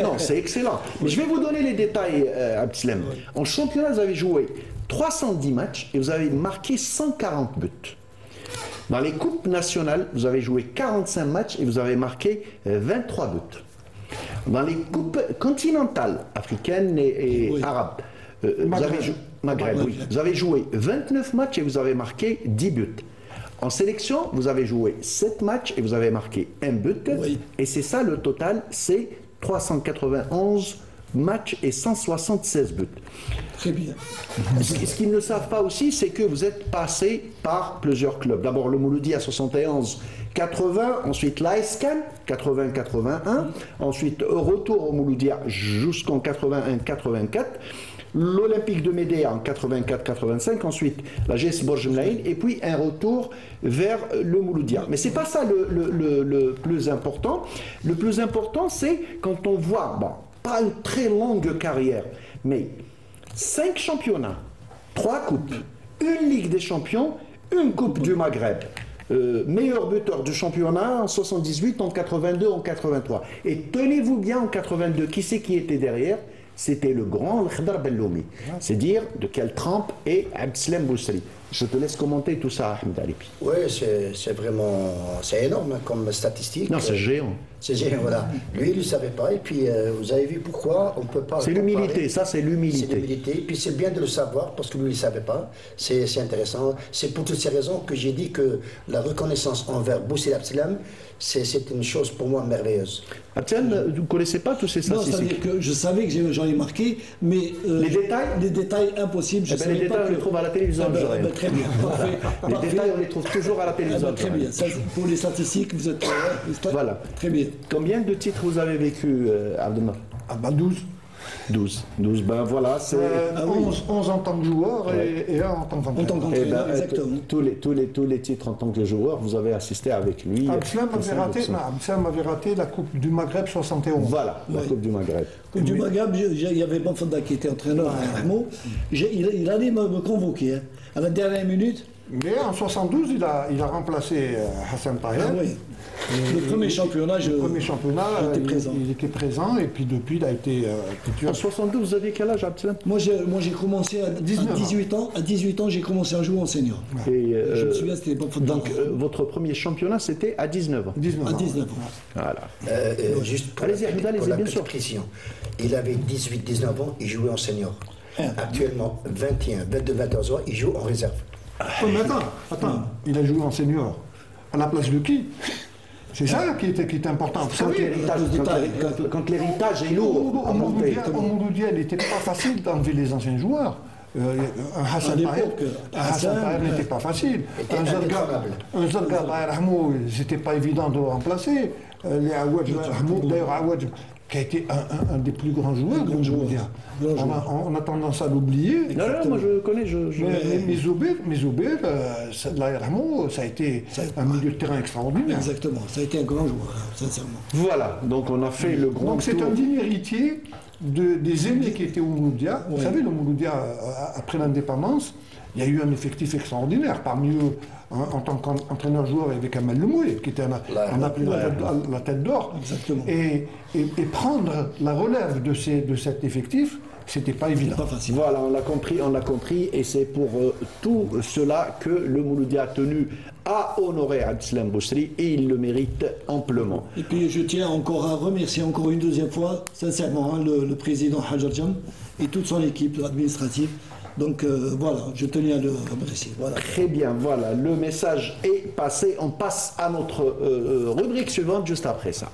Non, c'est excellent. Mais je vais vous donner les détails, Abdeslam. Oui. En championnat, vous avez joué 310 matchs et vous avez marqué 140 buts. Dans les coupes nationales, vous avez joué 45 matchs et vous avez marqué 23 buts. Dans les coupes continentales, africaines et arabes, vous avez joué 29 matchs et vous avez marqué 10 buts. En sélection, vous avez joué 7 matchs et vous avez marqué 1 but. Oui. Et c'est ça le total, c'est 391 matchs et 176 buts. Très bien. Ce qu'ils ne savent pas aussi, c'est que vous êtes passé par plusieurs clubs. D'abord le Mouloudia 71, 80, ensuite l'Aescan 80-81, ensuite retour au Mouloudia jusqu'en 81-84. L'Olympique de Médéa en 84-85, ensuite la GS Bourg-Mlaïn, et puis un retour vers le Mouloudia. Mais ce n'est pas ça le plus important. Le plus important, c'est quand on voit, bon, pas une très longue carrière, mais 5 championnats, 3 coupes, une Ligue des Champions, une Coupe du Maghreb. Meilleur buteur du championnat en 78, en 82, en 83. Et tenez-vous bien, en 82, qui c'est qui était derrière? C'était le grand Khadr Belloumi. C'est dire de quelle trempe est Abdeslam Boussri. Je te laisse commenter tout ça, Ahmed Alipi. Oui, c'est vraiment, c'est énorme hein, comme statistique. Non, c'est géant. C'est géant, voilà. Lui, il ne le savait pas. Et puis, vous avez vu pourquoi on ne peut pas... C'est l'humilité, ça c'est l'humilité. C'est l'humilité. Et puis, c'est bien de le savoir, parce que lui, il ne savait pas. C'est intéressant. C'est pour toutes ces raisons que j'ai dit que la reconnaissance envers Boussil Abdeslam, c'est une chose pour moi merveilleuse. Abdeslam, vous ne connaissez pas tous ces statistiques? Non, c'est-à-dire que je savais que j'en ai marqué, mais... les détails impossibles, je les détails, on les trouve à la télévision. Très bien. Les détails, on les trouve toujours à la télévision. Très bien. Ça, pour les statistiques, vous êtes... Voilà. Très bien. Combien de titres vous avez vécu, Abdelma? 12. 12. Ben voilà, c'est... 11 en tant que joueur et 1 en tant qu'entraîneur. Eh ben, tous les titres en tant que joueur, vous avez assisté avec lui. Abdeslam avait raté la Coupe du Maghreb 71. Voilà, la Coupe du Maghreb. Coupe du Maghreb, il y avait Bonfanda qui était entraîneur à Rahmo. Il allait me convoquer à la dernière minute. Mais en 72, il a remplacé Hassan Taher. Ah oui. Le premier championnat, j'étais présent. Il était présent et puis depuis, il a été titulaire. En 72, vous aviez quel âge, Abdeslam? Moi, j'ai commencé à 18 ans. À 18 ans, j'ai commencé à jouer en senior. Et, je me souviens, c'était Bonfanda. Donc, votre premier championnat, c'était à 19 ans. 19 ans. À 19 ans. Voilà. Juste pour allez-y, la bien petite sûr. précision. Il avait 18-19 ans, il jouait en senior. Actuellement, 21, 22, 14 ans, il joue en réserve. Mais attends, il a joué en senior. À la place de qui? C'est ça qui est important. Quand l'héritage est lourd, au Mouloudia, il n'était pas facile d'enlever les anciens joueurs. Un Hassan Taher n'était pas facile. Un Zerga Rahmou, c'était pas évident de le remplacer. D'ailleurs, Aouad, qui a été un des plus grands joueurs de Mouloudia. On a tendance à l'oublier. Non, moi je connais. Mais Zoubir, Rahmou, ça a été un milieu de terrain extraordinaire. Exactement, ça a été un grand joueur, sincèrement. Voilà, donc on a fait le grand tour. Donc c'est un digne héritier des aînés qui étaient au Mouloudia. Vous savez, le Mouloudia, après l'indépendance, il y a eu un effectif extraordinaire. Parmi eux, en tant qu'entraîneur-joueur, avec Kamal Lemoué, qui était on appelait la tête d'or. Exactement. Et prendre la relève de cet effectif, c'était pas évident. Pas facile. Voilà, on l'a compris, et c'est pour tout cela que le Mouloudia a tenu à honorer Abdeslam Bousri, et il le mérite amplement. Et puis je tiens encore à remercier encore une deuxième fois, sincèrement, le président Hajar Jam et toute son équipe administrative. Donc voilà, je tenais à le remercier. Voilà. Très bien, voilà, le message est passé. On passe à notre rubrique suivante juste après ça.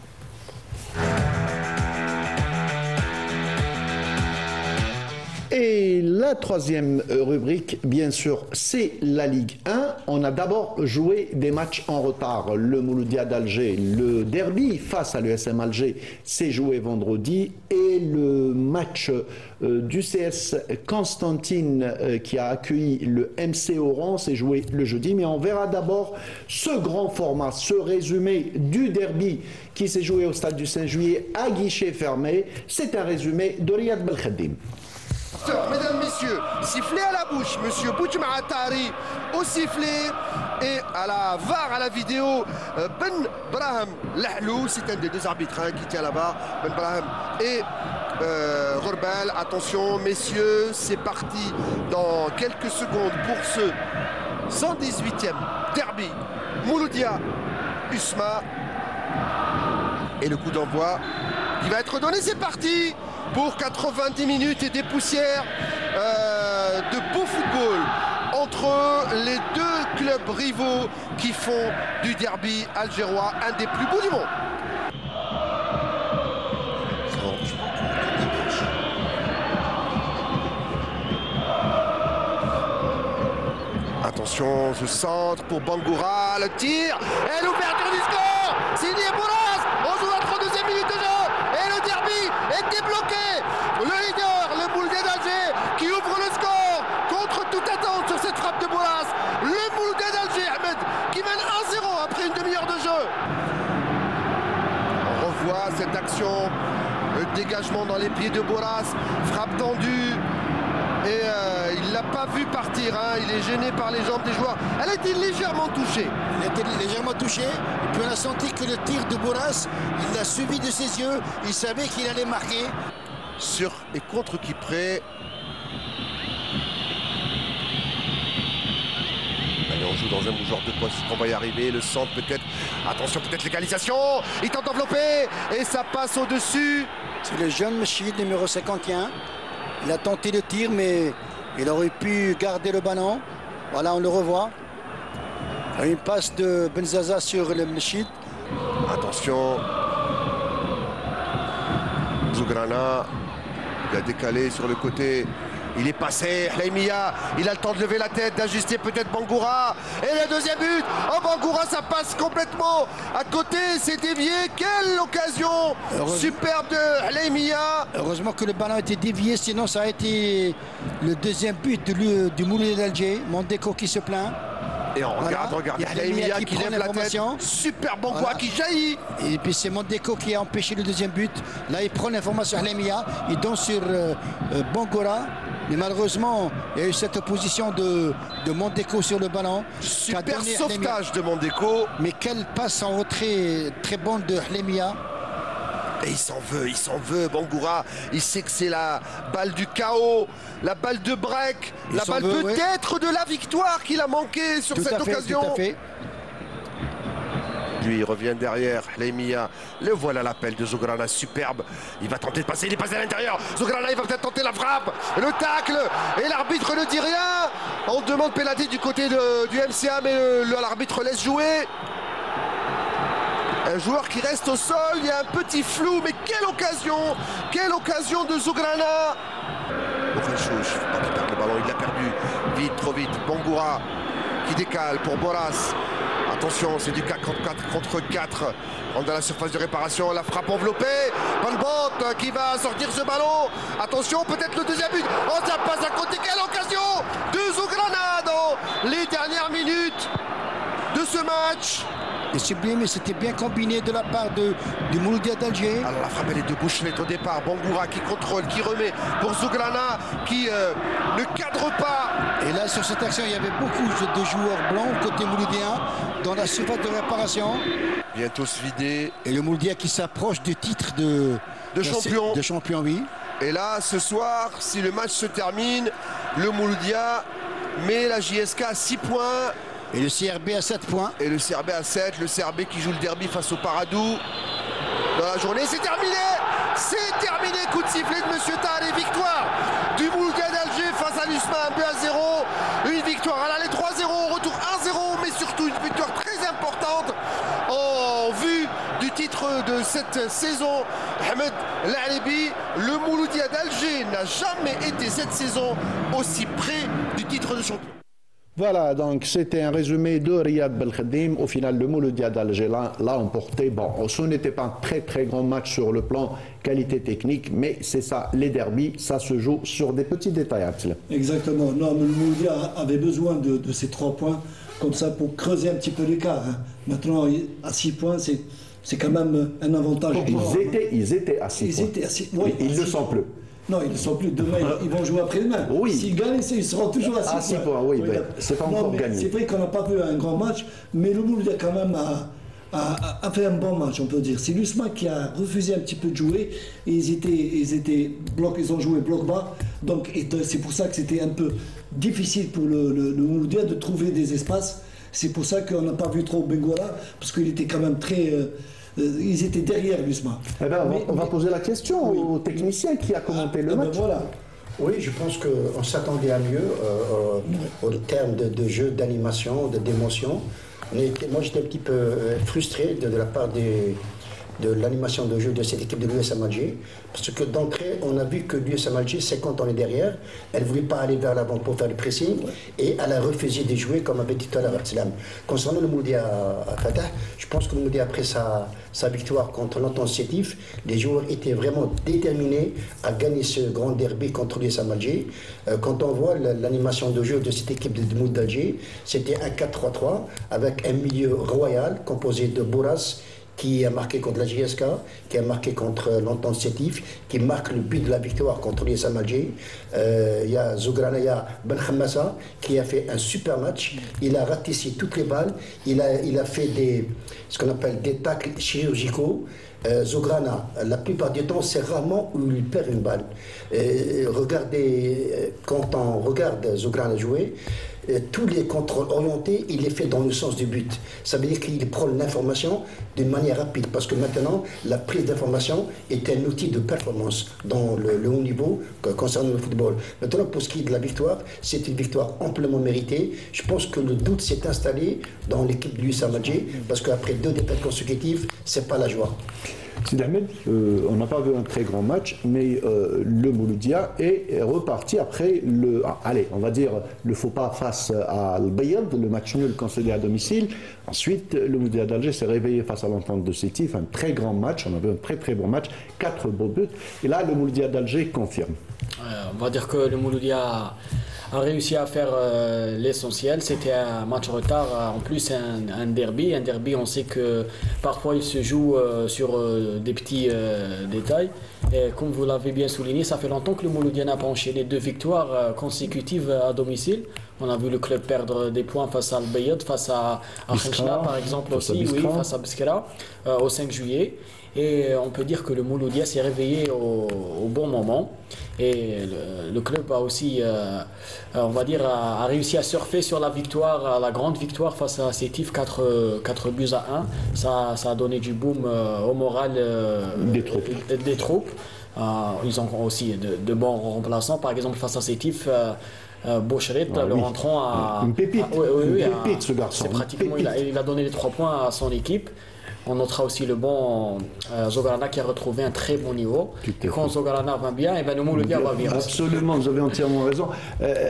Et la troisième rubrique, bien sûr, c'est la Ligue 1. On a d'abord joué des matchs en retard. Le Mouloudia d'Alger, le derby face à l'USM Alger, s'est joué vendredi. Et le match du CS Constantine qui a accueilli le MC Oran s'est joué le jeudi. Mais on verra d'abord ce grand format, ce résumé du derby qui s'est joué au stade du 16 juillet à guichet fermé. C'est un résumé de Riyad Belkhadim. Mesdames, messieurs, sifflet à la bouche, monsieur Boudjma Atari au sifflet et à la VAR, à la vidéo, Ben Brahim Lahlou, c'est un des deux arbitres qui tient là-bas, Ben Brahim et Ghorbal. Attention, messieurs, c'est parti dans quelques secondes pour ce 118e derby Mouloudia Usma. Et le coup d'envoi qui va être donné, c'est parti pour 90 minutes et des poussières de beau football entre les deux clubs rivaux qui font du derby algérois un des plus beaux du monde. Attention, ce centre pour Bangoura, le tir et l'ouverture du score, signé Bourras. On joue la 32e minute de jeu et le derby est débloqué. Le leader, le Mouloudia d'Alger, qui ouvre le score contre toute attente sur cette frappe de Bourras. Le Mouloudia d'Alger, Ahmed, qui mène 1-0 après une demi-heure de jeu. On revoit cette action, le dégagement dans les pieds de Bourras, frappe tendue. Et il ne l'a pas vu partir, il est gêné par les jambes des joueurs. Elle a été légèrement touchée. Il a été légèrement touché, et puis on a senti que le tir de Bourras, il l'a suivi de ses yeux, il savait qu'il allait marquer. Sur et contre qui près. Allez, on joue dans un genre de poste, on va y arriver, le centre peut-être. Attention, peut-être l'égalisation. Il tente d'envelopper et ça passe au-dessus. C'est le jeune Mechid, numéro 51. Il a tenté le tir, mais il aurait pu garder le ballon. Voilà, on le revoit. Une passe de Benzaza sur le Mechid. Attention. Zougrana. Il a décalé sur le côté. Il est passé, Hlaimia, il a le temps de lever la tête, d'ajuster peut-être Bangoura. Et le deuxième but, oh Bangoura, ça passe complètement à côté, c'est dévié. Quelle occasion superbe de Hlaimia. Heureusement que le ballon a été dévié, sinon ça a été le deuxième but du Mouloudia d'Alger. Mondeko qui se plaint. Et on regarde, voilà. Hlaimia qui lève la tête. Super Bangoura voilà. Qui jaillit. Et puis c'est Mondeko qui a empêché le deuxième but. Là, il prend l'information à Hlaimia. Il donne sur Bangoura. Mais malheureusement, il y a eu cette opposition de Mondeko sur le ballon. Super sauvetage de Mondeko. Mais quelle passe en retrait très bonne de Hlaimia. Et il s'en veut, Bangoura. Il sait que c'est la balle du chaos, la balle de break, la balle peut-être de la victoire qu'il a manqué sur cette occasion. Tout à fait. Lui, il revient derrière, Hlaimia. Le voilà l'appel de Zograna, superbe. Il va tenter de passer, il est passé à l'intérieur. Zograna, il va peut-être tenter la frappe, le tacle. Et l'arbitre ne dit rien. On demande pénalité du côté du MCA, mais l'arbitre laisse jouer. Un joueur qui reste au sol, il y a un petit flou, mais quelle occasion de Zograna. Bourrachouche, pas qu'il perde le ballon, il l'a perdu, vite, trop vite. Bangoura qui décale pour Boras. Attention, c'est du 4 contre 4. On est dans la surface de réparation, la frappe enveloppée. Van Bont qui va sortir ce ballon. Attention, peut-être le deuxième but. Oh, ça passe à côté, quelle occasion de Zograna dans les dernières minutes de ce match. Et sublime, c'était bien combiné de la part du Mouloudia d'Alger. Alors la frappe elle est de Bouchelet au départ. Bangoura qui contrôle, qui remet pour Zograna qui ne cadre pas. Et là sur cette action il y avait beaucoup de joueurs blancs côté Mouloudien dans la surface de réparation. Bientôt se vider. Et le Mouloudia qui s'approche du titre de champion. De champion, oui. Et là ce soir, si le match se termine, le Mouloudia met la JSK à 6 points. Et le CRB à 7 points. Et le CRB à 7, le CRB qui joue le derby face au Paradou dans la journée. C'est terminé. C'est terminé, coup de sifflet de Monsieur Tahar et victoire du Mouloudia d'Alger face à l'USMA, 1-0. Une victoire à l'aller 3-0, au retour 1-0, mais surtout une victoire très importante en vue du titre de cette saison. Ahmed La'Alibi, le Mouloudia d'Alger n'a jamais été cette saison aussi près du titre de champion. Voilà, donc c'était un résumé de Riyad Belkhadim. Au final, le Mouloudia d'Alger l'a emporté. Bon, ce n'était pas un très grand match sur le plan qualité technique, mais c'est ça, les derbies, ça se joue sur des petits détails. Exactement. Non, mais le Mouloudia avait besoin de ces 3 points comme ça pour creuser un petit peu l'écart. Hein. Maintenant, à 6 points, c'est quand même un avantage. Ils étaient à 6 points. Oui, ils ne le sont plus. Non, ils ne sont plus. Demain, ils vont jouer après-demain. Oui. S'ils gagnent, ils seront toujours à 6 points. Oui, ben, c'est pas encore gagné. C'est vrai qu'on n'a pas vu un grand match, mais le Mouloudia quand même a fait un bon match, on peut dire. C'est l'USMA qui a refusé un petit peu de jouer. Et ils ont joué bloc bas. Donc c'est pour ça que c'était un peu difficile pour le Mouloudia de trouver des espaces. C'est pour ça qu'on n'a pas vu trop Bengoura, parce qu'il était quand même très... ils étaient derrière l'USMA. Eh ben, on va poser la question au technicien qui a commenté le match. Voilà. Oui, je pense qu'on s'attendait à mieux au terme de jeu, d'animation, d'émotion. Moi, j'étais un petit peu frustré de la part de l'animation de jeu de cette équipe de l'USM Alger, parce que d'entrée, on a vu que l'USM Alger, c'est quand on est derrière, elle ne voulait pas aller vers l'avant pour faire le pressing, et elle a refusé de jouer, comme avait dit tout à l'heure Abdeslam. Concernant le Mouloudia Fatah, je pense que le Mouloudia, après sa victoire contre l'Entente Sétif, les joueurs étaient vraiment déterminés à gagner ce grand derby contre l'USM Alger. Quand on voit l'animation de jeu de cette équipe de Mouloudia d'Alger, c'était un 4-3-3, avec un milieu royal composé de Boras, qui a marqué contre la JSK, qui a marqué contre l'Entente Sétif, qui marque le but de la victoire contre l'USM Alger. Il y a Zograna, il y a Ben Khammassa, qui a fait un super match. Il a ratissé toutes les balles. Il a fait ce qu'on appelle des tacles chirurgicaux. Zograna, la plupart du temps, c'est rarement où il perd une balle. Regardez, quand on regarde Zograna jouer, tous les contrôles orientés, il les fait dans le sens du but. Ça veut dire qu'il prend l'information d'une manière rapide, parce que maintenant, la prise d'information est un outil de performance dans le haut niveau concernant le football. Maintenant, pour ce qui est de la victoire, c'est une victoire amplement méritée. Je pense que le doute s'est installé dans l'équipe de l'USM Alger, parce qu'après 2 défaites consécutives, c'est pas la joie. Sidi Ahmed, on n'a pas vu un très grand match, mais le Mouloudia est reparti après allez, on va dire le faux pas face à Al-Bayad, le match nul concédé à domicile. Ensuite, le Mouloudia d'Alger s'est réveillé face à l'Entente de Sétif, un très grand match, on a vu un très très bon match, 4 beaux buts. Et là, le Mouloudia d'Alger confirme. On va dire que le Mouloudia a réussi à faire l'essentiel. C'était un match retard, en plus un derby. Un derby, on sait que parfois il se joue sur des petits détails. Et comme vous l'avez bien souligné, ça fait longtemps que le Mouloudia n'a pas enchaîné 2 victoires consécutives à domicile. On a vu le club perdre des points face à Al-Bayad, face à Khenchna par exemple aussi, oui, face à Biskra au 5 juillet. Et on peut dire que le Mouloudia s'est réveillé au bon moment. Et le club a aussi, on va dire, a réussi à surfer sur la victoire, la grande victoire face à Sétif, 4 buts à 1. Ça a donné du boom au moral des troupes. Ils ont aussi de bons remplaçants, par exemple face à Sétif. Boucheret, le rentrant à... Une pépite, une pépite ce garçon. Pratiquement, il a donné les 3 points à son équipe. On notera aussi le bon Zogarana qui a retrouvé un très bon niveau. Et quand Zogarana va bien, et ben le Mouloudia va bien. Absolument, vous avez entièrement raison.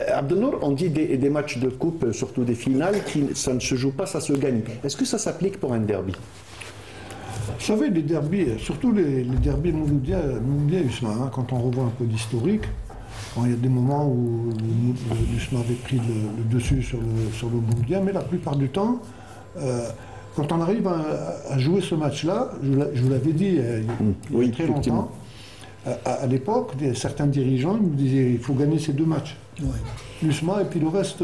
Abdelnour, on dit des matchs de coupe, surtout des finales, ça ne se joue pas, ça se gagne. Est-ce que ça s'applique pour un derby? Vous savez, les derbys, surtout les derbys Mouloudia Usma, hein, quand on revoit un peu l'historique, il y a des moments où l'Usma avait pris le dessus sur le Mouloudia, mais la plupart du temps, quand on arrive à jouer ce match-là, je vous l'avais dit il y a très longtemps, à l'époque, certains dirigeants nous disaient il faut gagner ces 2 matchs. Ouais. L'USMA et puis le reste...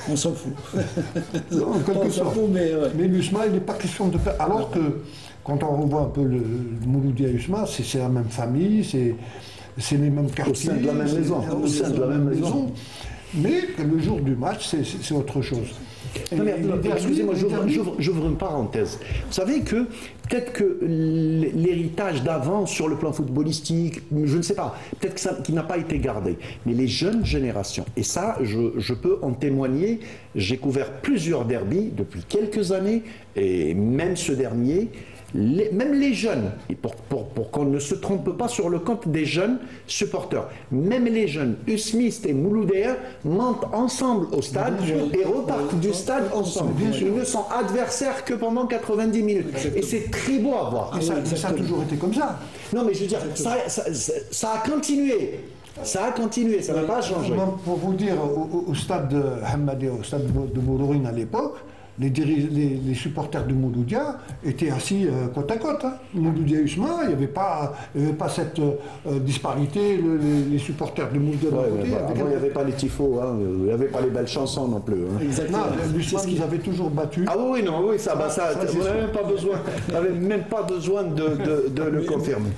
on s'en fout. En quelque sorte. Mais l'USMA, il n'est pas question de faire... Alors que quand on revoit un peu le Mouloudia USMA, c'est la même famille, c'est les mêmes quartiers. Au sein de la même maison. Au sein de la même maison. Mais le jour du match, c'est autre chose. Excusez-moi, j'ouvre une parenthèse. Vous savez que peut-être que l'héritage d'avant sur le plan footballistique, je ne sais pas, peut-être qu'il n'a pas été gardé. Mais les jeunes générations, et ça, je peux en témoigner, j'ai couvert plusieurs derbys depuis quelques années, et même ce dernier, même les jeunes, et pour qu'on ne se trompe pas sur le compte des jeunes supporters, même les jeunes usmistes et mouloudéens montent ensemble au stade et repartent du stade ensemble. Ils ne sont adversaires que pendant 90 minutes. Et c'est très beau à voir. Ça a toujours été comme ça. Non mais je veux dire, ça a continué. Ça a continué, ça n'a pas changé. Pour vous dire, au stade de Hamadi, au stade de Moulourine à l'époque, les supporters de Mouloudia étaient assis côte à côte. Hein. Mouloudia Usma, il n'y avait pas cette disparité. Les supporters de Mouloudia de côté. Avant, il n'y avait pas les tifos, hein. Il n'y avait pas les belles chansons non plus. Hein. Exactement. L'Usma, ils avaient toujours battu. Ah oui, non, oui, ça vous n'avez même pas besoin de le confirmer.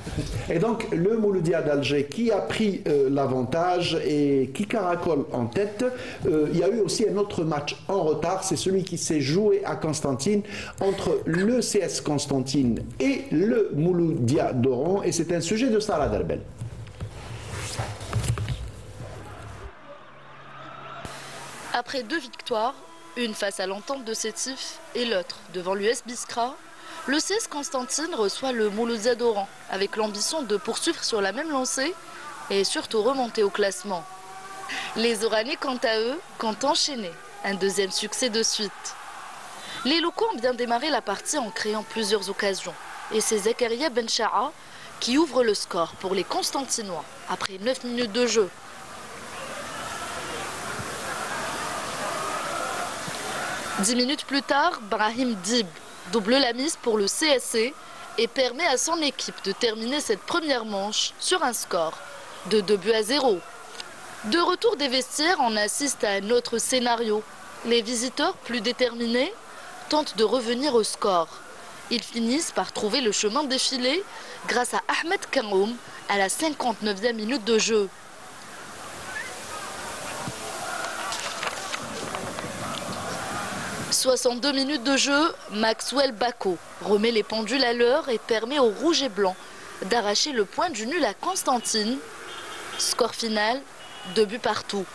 Et donc, le Mouloudia d'Alger qui a pris l'avantage et qui caracole en tête, il y a eu aussi un autre match en retard, c'est celui qui s'est joué à Constantine entre le CS Constantine et le Mouloudia d'Oran, et c'est un sujet de Salah Darbel. Après 2 victoires, une face à l'Entente de Sétif et l'autre devant l'US Biskra, le CS Constantine reçoit le Mouloudia d'Oran avec l'ambition de poursuivre sur la même lancée et surtout remonter au classement. Les Oranais, quant à eux, comptent enchaîner un 2e succès de suite. Les locaux ont bien démarré la partie en créant plusieurs occasions. Et c'est Zakaria Bencha'a qui ouvre le score pour les Constantinois après 9 minutes de jeu. Dix minutes plus tard, Brahim Dib double la mise pour le CSC et permet à son équipe de terminer cette première manche sur un score de 2-0. De retour des vestiaires, on assiste à un autre scénario. Les visiteurs, plus déterminés, tentent de revenir au score. Ils finissent par trouver le chemin défilé grâce à Ahmed Kamoum à la 59e minute de jeu. « 62 minutes de jeu, Maxwell Bako remet les pendules à l'heure et permet aux rouges et blancs d'arracher le point du nul à Constantine. Score final, 2 buts partout.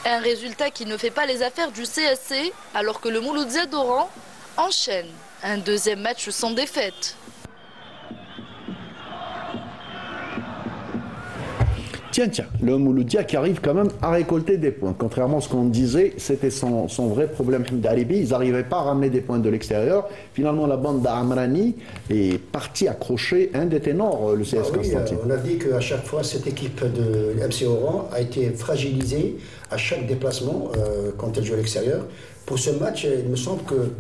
Un résultat qui ne fait pas les affaires du CSC alors que le Mouloudia d'Oran enchaîne un 2e match sans défaite. Tiens, le Mouloudia qui arrive quand même à récolter des points. Contrairement à ce qu'on disait, c'était son vrai problème, Hamid Aribi. Ils n'arrivaient pas à ramener des points de l'extérieur. Finalement, la bande d'Amrani est partie accrocher un des ténors, le CS Constantine. On a dit qu'à chaque fois, cette équipe de MC Oran a été fragilisée à chaque déplacement quand elle joue à l'extérieur. Pour ce match, il me semble que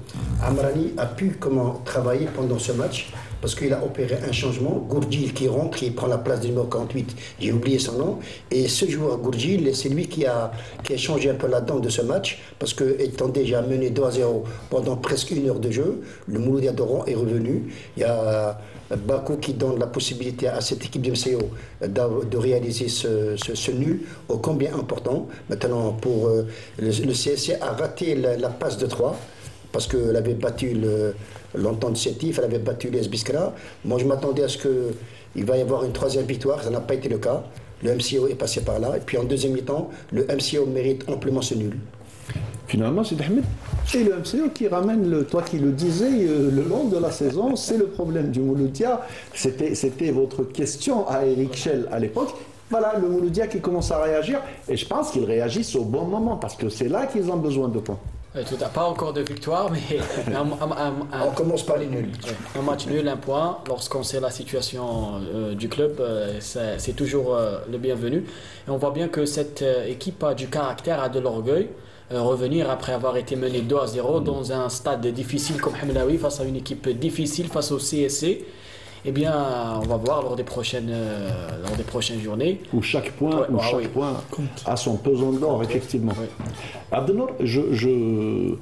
Amrani a pu travailler pendant ce match parce qu'il a opéré un changement. Gourdjil qui rentre, qui prend la place du numéro 48, j'ai oublié son nom. Et ce joueur Gourdjil, c'est lui qui a changé un peu la donne de ce match parce qu'étant déjà mené 2-0 pendant presque une heure de jeu, le Mouloudia d'Oran est revenu. Il y a Bakou qui donne la possibilité à cette équipe de MCO de réaliser ce nul ô combien important. Maintenant, pour le CSC a raté la passe de 3 parce qu'elle avait battu l'entente sétif, elle avait battu les Biskra. Moi, je m'attendais à ce qu'il va y avoir une troisième victoire, ça n'a pas été le cas. Le MCO est passé par là. Et puis en deuxième mi-temps, le MCO mérite amplement ce nul. Finalement, c'est Ahmed, c'est le MCO qui ramène, toi qui le disais, le long de la saison, c'est le problème du Mouloudia. C'était votre question à Eric Schell à l'époque. Voilà, le Mouloudia qui commence à réagir, et je pense qu'ils réagissent au bon moment, parce que c'est là qu'ils ont besoin de points. Pas encore de victoire, mais on commence par les nuls. Un match nul, un point. Lorsqu'on sait la situation du club, c'est toujours le bienvenu. Et on voit bien que cette équipe a du caractère, a de l'orgueil. Revenir après avoir été mené 2-0 dans un stade difficile comme Hamlaoui, face à une équipe difficile, face au CSC. Eh bien, on va voir lors des prochaines journées. Où chaque point, point a son pesant d'or, effectivement. Oui. Abdelnour, je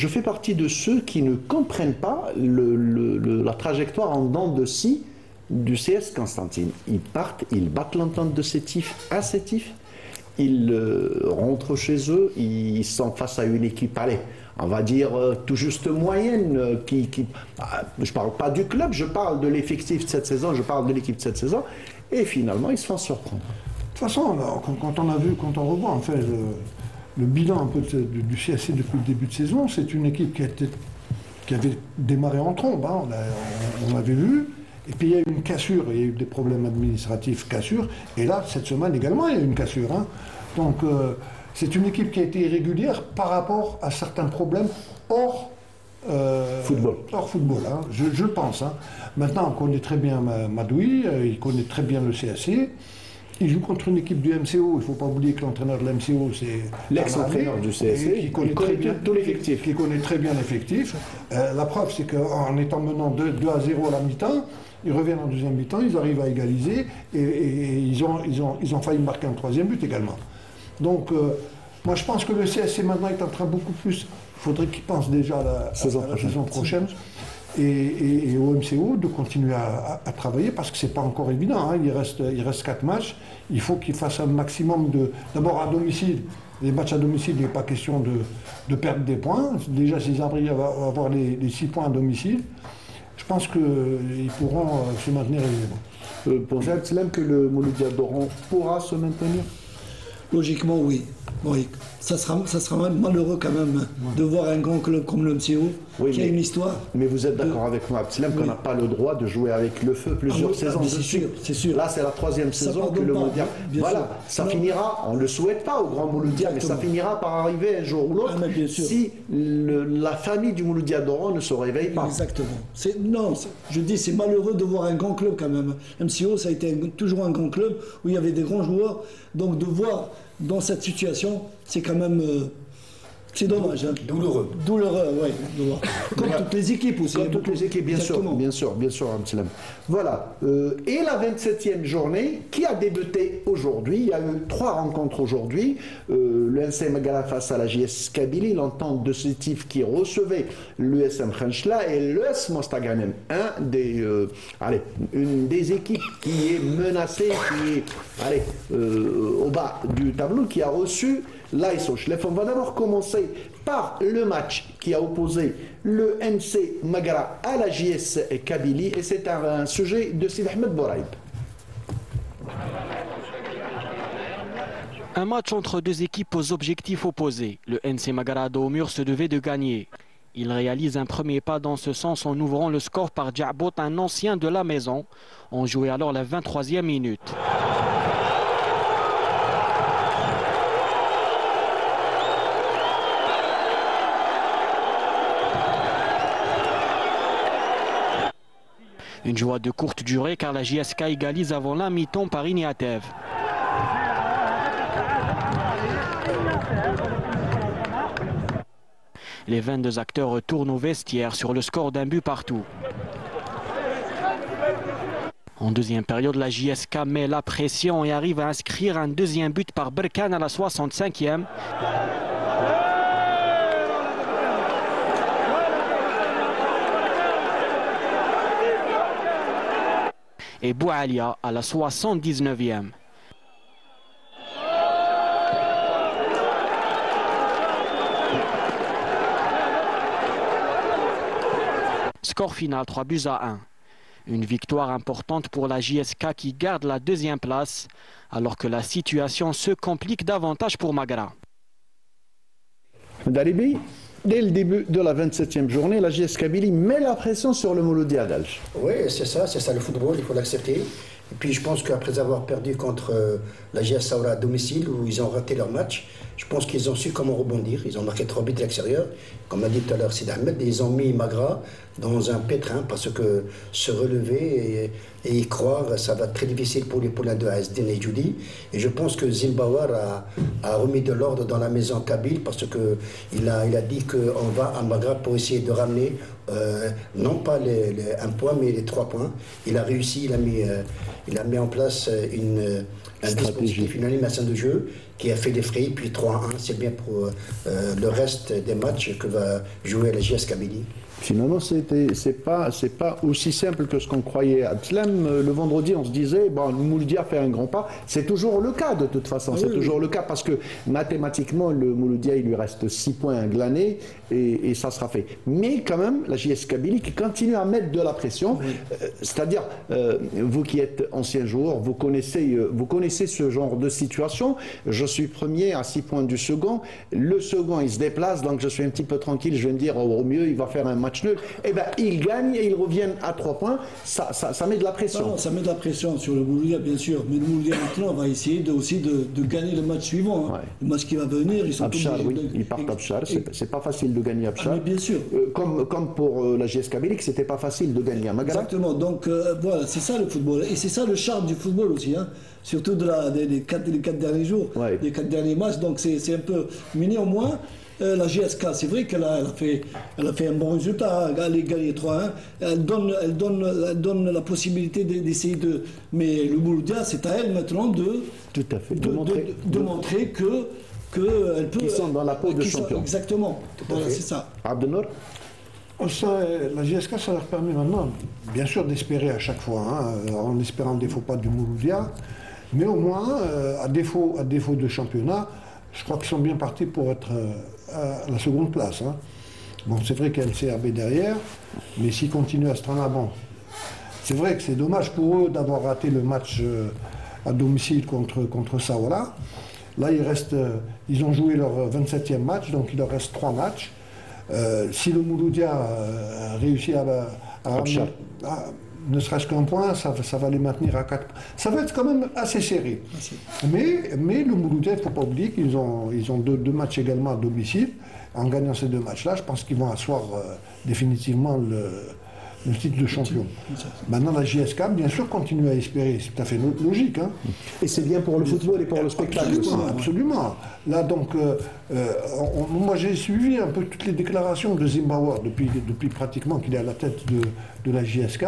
fais partie de ceux qui ne comprennent pas la trajectoire en dents de scie du CS Constantine. Ils partent, ils battent l'entente de Sétif à Sétif, ils rentrent chez eux, ils sont face à une équipe, allez, on va dire tout juste moyenne, je ne parle pas du club, je parle de l'effectif de cette saison, je parle de l'équipe de cette saison, et finalement ils se font surprendre. De toute façon, quand on revoit en fait le bilan un peu du CSC depuis le début de saison, c'est une équipe qui avait démarré en trombe, hein, on l'avait vu. Et puis il y a eu une cassure, il y a eu des problèmes administratifs, cassure. Et là, cette semaine également, il y a eu une cassure. Hein. Donc c'est une équipe qui a été irrégulière par rapport à certains problèmes hors football. Hors football, hein, je pense. Hein. Maintenant, on connaît très bien Madoui, il connaît très bien le CSC. Il joue contre une équipe du MCO. Il ne faut pas oublier que l'entraîneur de l'MCO, c'est l'ex-entraîneur du CSC, qui connaît très bien tout l'effectif. Qui connaît très bien l'effectif. La preuve, c'est qu'en étant menant 2-0 à la mi-temps, ils reviennent en deuxième mi-temps, ils arrivent à égaliser et ils ont failli marquer un troisième but également. Donc, moi je pense que le CSC maintenant est en train beaucoup plus. Il faudrait qu'il pense déjà à la saison prochaine. Et au MCO de continuer à travailler parce que c'est pas encore évident. Hein. Il reste 4 matchs. Il faut qu'ils fassent un maximum d'abord à domicile. Les matchs à domicile, il n'est pas question de perdre des points. Déjà, s'ils arrivent à avoir les 6 points à domicile, je pense qu'ils pourront se maintenir évidemment. Pensez Abdelsalam que le Mouloudia d'Oran pourra se maintenir? Logiquement, oui. Oui. Ça sera malheureux quand même de voir un grand club comme le MCO qui a une histoire. Mais vous êtes d'accord avec moi, Abdelsalam, qu'on n'a pas le droit de jouer avec le feu plusieurs saisons. C'est sûr. Là, c'est la 3e saison que le Mouloudia. Voilà, ça finira, on ne le souhaite pas au grand Mouloudia, mais ça finira par arriver un jour ou l'autre si la famille du Mouloudia d'Oran ne se réveille pas. Exactement. Je dis c'est malheureux de voir un grand club quand même. MCO, ça a été toujours un grand club où il y avait des grands joueurs. Donc de voir dans cette situation, c'est quand même c'est dommage. Hein. Douloureux, oui. Comme toutes les équipes aussi. Comme toutes les équipes, bien sûr, Abdelsalam. Voilà. Et la 27e journée qui a débuté aujourd'hui. Il y a eu 3 rencontres aujourd'hui. Le NC Magara face à la JS Kabylie, l'entente de Sétif qui recevait l'USM Khenchla et l'US Mostaganem, une des équipes qui est menacée, qui est au bas du tableau, qui a reçu l'AS Ochlef. On va d'abord commencer par le match qui a opposé le NC Magara à la JS Kabylie et c'est un sujet de Sid Ahmed Bouraïb. Un match entre 2 équipes aux objectifs opposés. Le NC Magara d'Aumur se devait de gagner. Il réalise un premier pas dans ce sens en ouvrant le score par Djabot, un ancien de la maison. On jouait alors la 23e minute. Une joie de courte durée car la JSK égalise avant la mi-temps par Ignatev. Les 22 acteurs retournent au vestiaire sur le score d'un but partout. En deuxième période, la JSK met la pression et arrive à inscrire un deuxième but par Berkane à la 65e. Et Boualia à la 79e. Score final 3-1. Une victoire importante pour la JSK qui garde la deuxième place, alors que la situation se complique davantage pour Magara. Daribi, dès le début de la 27e journée, la JS Kabylie met la pression sur le Mouloudia d'Alger. Oui, c'est ça le football, il faut l'accepter. Et puis je pense qu'après avoir perdu contre la JS Saoura à domicile, où ils ont raté leur match, je pense qu'ils ont su comment rebondir. Ils ont marqué 3 buts à l'extérieur. Comme l'a dit tout à l'heure Sid Ahmed, ils ont mis Magra dans un pétrin parce que se relever et y croire, ça va être très difficile pour les poulains de ASDN et Judy. Et je pense que Zimbabwe a remis de l'ordre dans la maison kabyle parce qu'il a dit qu'on va à Magra pour essayer de ramener non pas un point mais les 3 points. Il a réussi, il a mis en place un dispositif, une animation de jeu qui a fait des frais, puis 3-1, c'est bien pour le reste des matchs que va jouer la JS Kabylie. Finalement, c'est pas aussi simple que ce qu'on croyait à Abdeslam. Le vendredi, on se disait, bon, Mouloudia fait un grand pas. C'est toujours le cas, de toute façon. C'est toujours le cas parce que mathématiquement, le Mouloudia, il lui reste 6 points à glaner et ça sera fait. Mais quand même, la JS Kabylie qui continue à mettre de la pression. C'est-à-dire, vous qui êtes ancien joueur, vous connaissez ce genre de situation. Je suis premier à 6 points du second. Le second, il se déplace, donc je suis un petit peu tranquille. Je vais me dire, au mieux, il va faire un match nul. Eh bien, ils gagnent et ils reviennent à 3 points. Ça met de la pression. Non, ça met de la pression sur le Mouloudia, bien sûr. Mais le Mouloudia, maintenant, va essayer de gagner le match suivant. Hein. Le match qui va venir, ils sont Abchar, oui, ils partent Abchar. C'est pas facile de gagner Abchar. Mais bien sûr. Comme pour la JS Kabylie, c'était pas facile de gagner à Magara. Exactement. Donc, voilà, c'est ça le football. Et c'est ça le charme du football aussi. Hein. Surtout des 4 derniers jours, des 4 derniers matchs. Donc, c'est un peu. Mais néanmoins, la GSK, c'est vrai qu'elle a fait un bon résultat, elle a gagné 3-1. Elle donne la possibilité d'essayer de. Mais le Mouloudia, c'est à elle maintenant de montrer qu'elle peut. Qu'ils sont dans la peau de champion. Exactement. Voilà, c'est ça. Abdenor. La GSK, ça leur permet maintenant, bien sûr, d'espérer à chaque fois, en espérant des faux pas du Mouloudia. Mais au moins, à défaut de championnat, je crois qu'ils sont bien partis pour être à la seconde place. Hein. Bon, c'est vrai qu'il y a le CRB derrière, mais s'ils continuent à se traîner avant. C'est vrai que c'est dommage pour eux d'avoir raté le match à domicile contre Saoura. Là, ils ont joué leur 27e match, donc il leur reste 3 matchs. Si le Mouloudia réussit à ramener ne serait-ce qu'un point, ça va les maintenir à 4 points. Ça va être quand même assez serré. Mais le Mouloudia, il ne faut pas oublier qu'ils ont 2 matchs également à domicile. En gagnant ces 2 matchs-là, je pense qu'ils vont asseoir définitivement le titre de champion. Maintenant, la JSK, bien sûr, continue à espérer. C'est tout à fait logique. Hein. Et c'est bien pour le football et pour le spectacle aussi. Absolument. Là, donc, moi, j'ai suivi un peu toutes les déclarations de Zimbabwe depuis pratiquement qu'il est à la tête de la JSK.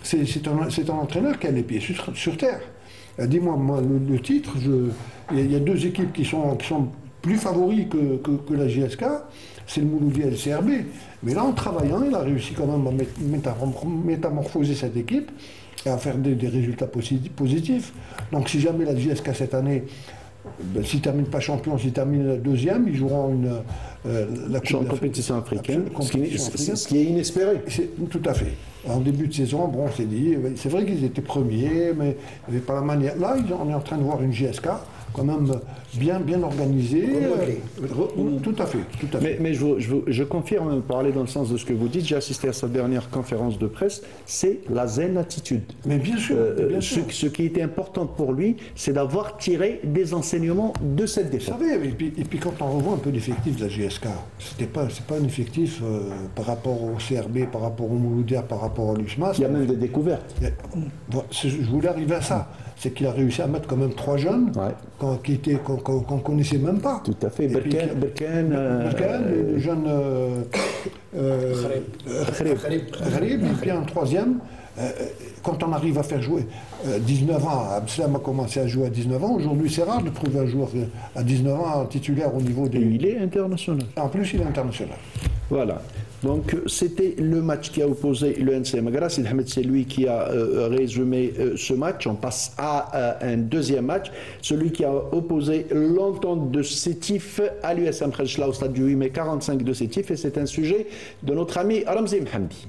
C'est un entraîneur qui a les pieds sur terre. Dis-moi, le titre, il y a 2 équipes qui sont plus favoris que la JSK, c'est le Mouloudia et le CRB. Mais là, en travaillant, il a réussi quand même à métamorphoser cette équipe et à faire des résultats positifs. Donc si jamais la JSK cette année, s'ils ne terminent pas champion, s'ils terminent 2e, ils joueront la compétition africaine, ce qui est inespéré. Tout à fait. En début de saison, bon, on s'est dit, c'est vrai qu'ils étaient premiers, mais il n'y avait pas la manière. Là, on est en train de voir une JSK quand même bien organisé. Tout à fait. Mais je confirme, parler dans le sens de ce que vous dites, j'ai assisté à sa dernière conférence de presse, c'est la zen attitude. Mais bien sûr. Ce qui était important pour lui, c'est d'avoir tiré des enseignements de cette défaite. Vous savez, et puis quand on revoit un peu l'effectif de la GSK, c'est pas un effectif par rapport au CRB, par rapport au Mouloudia, par rapport à l'USMA. Il y a même des découvertes. Je voulais arriver à ça. C'est qu'il a réussi à mettre quand même 3 jeunes qu'on ne connaissait même pas. Tout à fait. Berkane, le jeune Kharib, et puis un troisième. Quand on arrive à faire jouer 19 ans, Abdeslam a commencé à jouer à 19 ans. Aujourd'hui, c'est rare de trouver un joueur à 19 ans titulaire au niveau des... Et il est international. En plus, il est international. Voilà. Donc, c'était le match qui a opposé le NC Magara. Sid Ahmed, c'est lui qui a résumé ce match. On passe à un deuxième match. Celui qui a opposé l'entente de Sétif à l'USM Khajla au stade du 8 mai 45 de Sétif. Et c'est un sujet de notre ami Ramzi Mhamdi.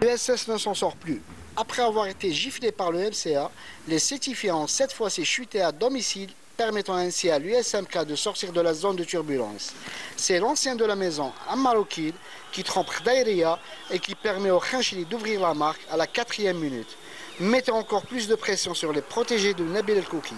L'USS ne s'en sort plus. Après avoir été giflé par le MCA, les Sétifiens ont cette fois-ci chuté à domicile, permettant ainsi à l'USMK de sortir de la zone de turbulence. C'est l'ancien de la maison, Ammar Oukid, qui trompe Khdaïria et qui permet au Khanchili d'ouvrir la marque à la 4e minute. Mettant encore plus de pression sur les protégés de Nabil El Kouki,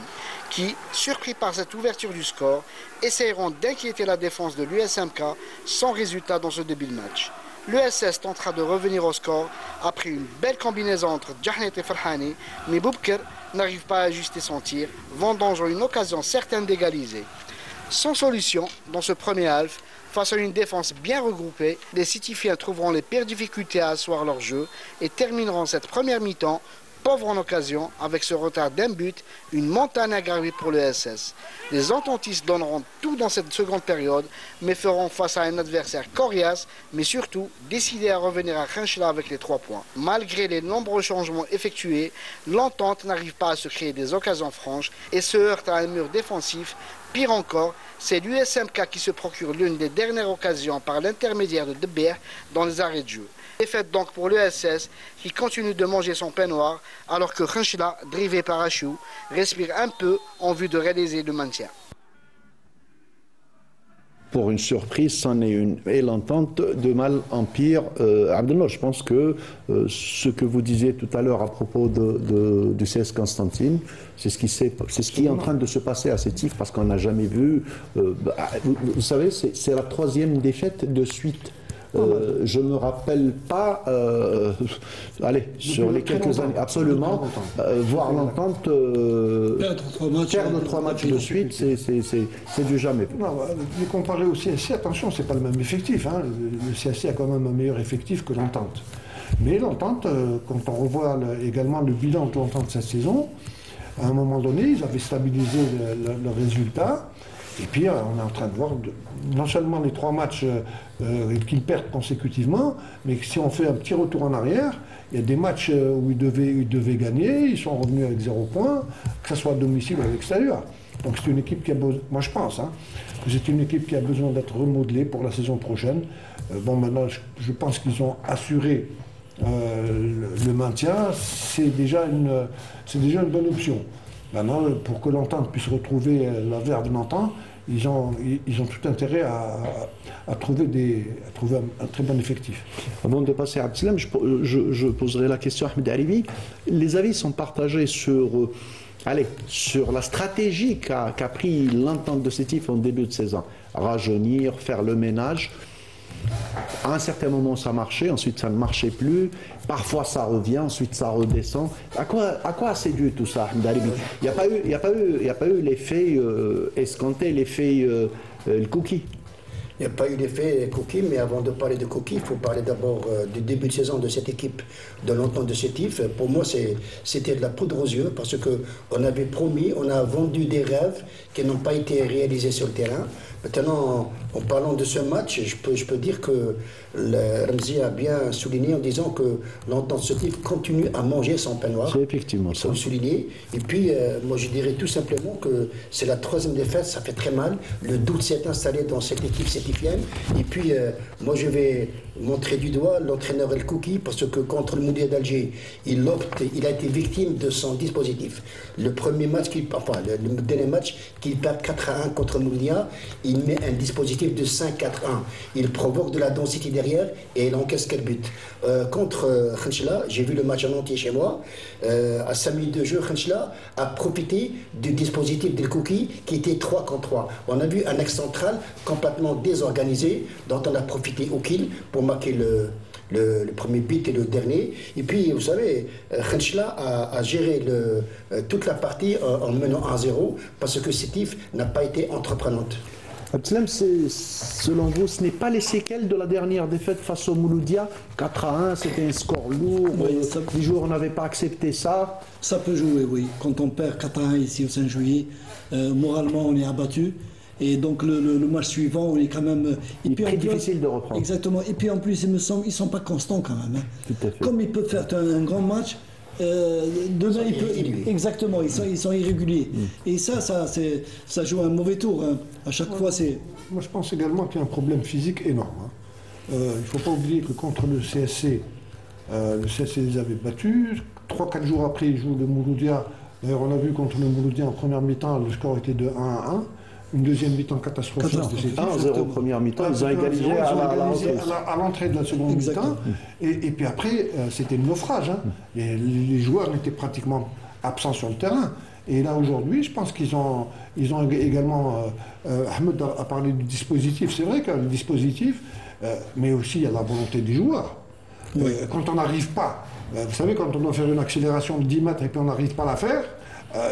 qui, surpris par cette ouverture du score, essayeront d'inquiéter la défense de l'USMK sans résultat dans ce début de match. L'USS tentera de revenir au score après une belle combinaison entre Djahnet et Farhani, mais Boubker n'arrive pas à ajuster son tir, vendangeant une occasion certaine d'égaliser. Sans solution, dans ce premier half, face à une défense bien regroupée, les Sétifiens trouveront les pires difficultés à asseoir leur jeu et termineront cette première mi-temps pauvre en occasion, avec ce retard d'un but, une montagne à gravir pour le SS. Les ententistes donneront tout dans cette seconde période, mais feront face à un adversaire coriace, mais surtout décidé à revenir à Khanchila avec les 3 points. Malgré les nombreux changements effectués, l'entente n'arrive pas à se créer des occasions franches et se heurte à un mur défensif. Pire encore, c'est l'USMK qui se procure l'une des dernières occasions par l'intermédiaire de Debert dans les arrêts de jeu. Défaite donc pour l'USS qui continue de manger son pain noir alors que Khanchila, drivé par Achou, respire un peu en vue de réaliser le maintien. Pour une surprise, c'en est une. Et l'entente de mal en pire. Abdelnour, je pense que ce que vous disiez tout à l'heure à propos du CS Constantine, c'est ce qui est en train de se passer à Sétif parce qu'on n'a jamais vu. Vous savez, c'est la 3e défaite de suite. Je ne me rappelle pas, sur les quelques années, absolument, voir l'entente perdre 3 matchs de suite, c'est du jamais vu. Mais comparé au CSC, attention, c'est pas le même effectif. Hein. Le CSC a quand même un meilleur effectif que l'entente. Mais l'entente, quand on revoit également le bilan de l'entente cette saison, à un moment donné, ils avaient stabilisé le résultat. Et puis, on est en train de voir non seulement les 3 matchs qu'ils perdent consécutivement, mais si on fait un petit retour en arrière, il y a des matchs où ils devaient gagner, ils sont revenus avec 0 points, que ce soit à domicile ou à l'extérieur. Donc c'est une équipe qui a besoin, moi je pense, que c'est une équipe qui a besoin d'être remodelée pour la saison prochaine. Maintenant, je pense qu'ils ont assuré le maintien, c'est déjà une bonne option. Maintenant, pour que l'entente puisse retrouver la verve d'antan, ils ont tout intérêt à trouver un très bon effectif. Avant de passer à Abdeslam, je poserai la question à Ahmed Haribi. Les avis sont partagés sur la stratégie qu'a pris l'entente de Sétif en début de saison. Rajeunir, faire le ménage. À un certain moment, ça marchait, ensuite ça ne marchait plus. Parfois, ça revient, ensuite ça redescend. À quoi c'est dû tout ça, Ahmed Haribi ? Il n'y a pas eu l'effet escompté, l'effet le cookie. Il n'y a pas eu l'effet cookie, mais avant de parler de cookie, il faut parler d'abord du début de saison de cette équipe de l'entente de Sétif. Pour moi, c'était de la poudre aux yeux parce qu'on avait promis, on a vendu des rêves qui n'ont pas été réalisés sur le terrain. Maintenant, en parlant de ce match, je peux dire que Ramzi a bien souligné en disant que l'entente sportive continue à manger son pain noir. C'est effectivement ça. Il faut le souligner. Et puis, moi, je dirais tout simplement que c'est la 3e défaite, ça fait très mal. Le doute s'est installé dans cette équipe sétifienne. Et puis, moi, je vais montrer du doigt l'entraîneur El Kouki, parce que contre le Mouloudia d'Alger, il a été victime de son dispositif. Le premier match, le dernier match, qu'il perd 4-1 contre Mouloudia, il met un dispositif de 5-4-1. Il provoque de la densité derrière et il encaisse quel but. Contre Khenchela, j'ai vu le match en entier chez moi. À 5 minutes de jeu, Khenchela a profité du dispositif d'El Kouki qui était 3 contre 3. On a vu un axe central complètement désorganisé dont on a profité au kill pour marquer le premier but et le dernier. Et puis, vous savez, Khenchela a géré toute la partie en menant 1-0 parce que Sétif n'a pas été entreprenante. Abdeslam, selon vous, ce n'est pas les séquelles de la dernière défaite face au Mouloudia? 4-1, c'était un score lourd, les joueurs n'avaient pas accepté ça. Ça peut jouer, oui. Quand on perd 4-1 ici au 5 juillet, moralement on est abattu. Et donc le match suivant, on est quand même... Il est très difficile de reprendre. Exactement. Et puis en plus, il me semble qu'ils ne sont pas constants quand même. Hein. Tout à fait. Comme ils peuvent faire un grand match, demain, exactement, ils sont irréguliers. Et ça joue un mauvais tour. Hein. À chaque fois, c'est... Moi, je pense également qu'il y a un problème physique énorme. Hein. Il ne faut pas oublier que contre le CSC les avait battus. 3-4 jours après, ils jouent le Mouloudia. D'ailleurs, on a vu contre le Mouloudia en première mi-temps, le score était de 1-1. Une deuxième mi-temps catastrophique. 1-0 première mi-temps, ils ont égalisé à l'entrée de la seconde mi-temps. Et puis après, c'était le naufrage. Hein. Les joueurs étaient pratiquement absents sur le terrain. Et là, aujourd'hui, je pense qu'ils ont également... Ahmed a parlé du dispositif. C'est vrai qu'il y a le dispositif, mais aussi il y a la volonté des joueurs. Oui. Quand on n'arrive pas... vous savez, quand on doit faire une accélération de 10 mètres et puis on n'arrive pas à la faire,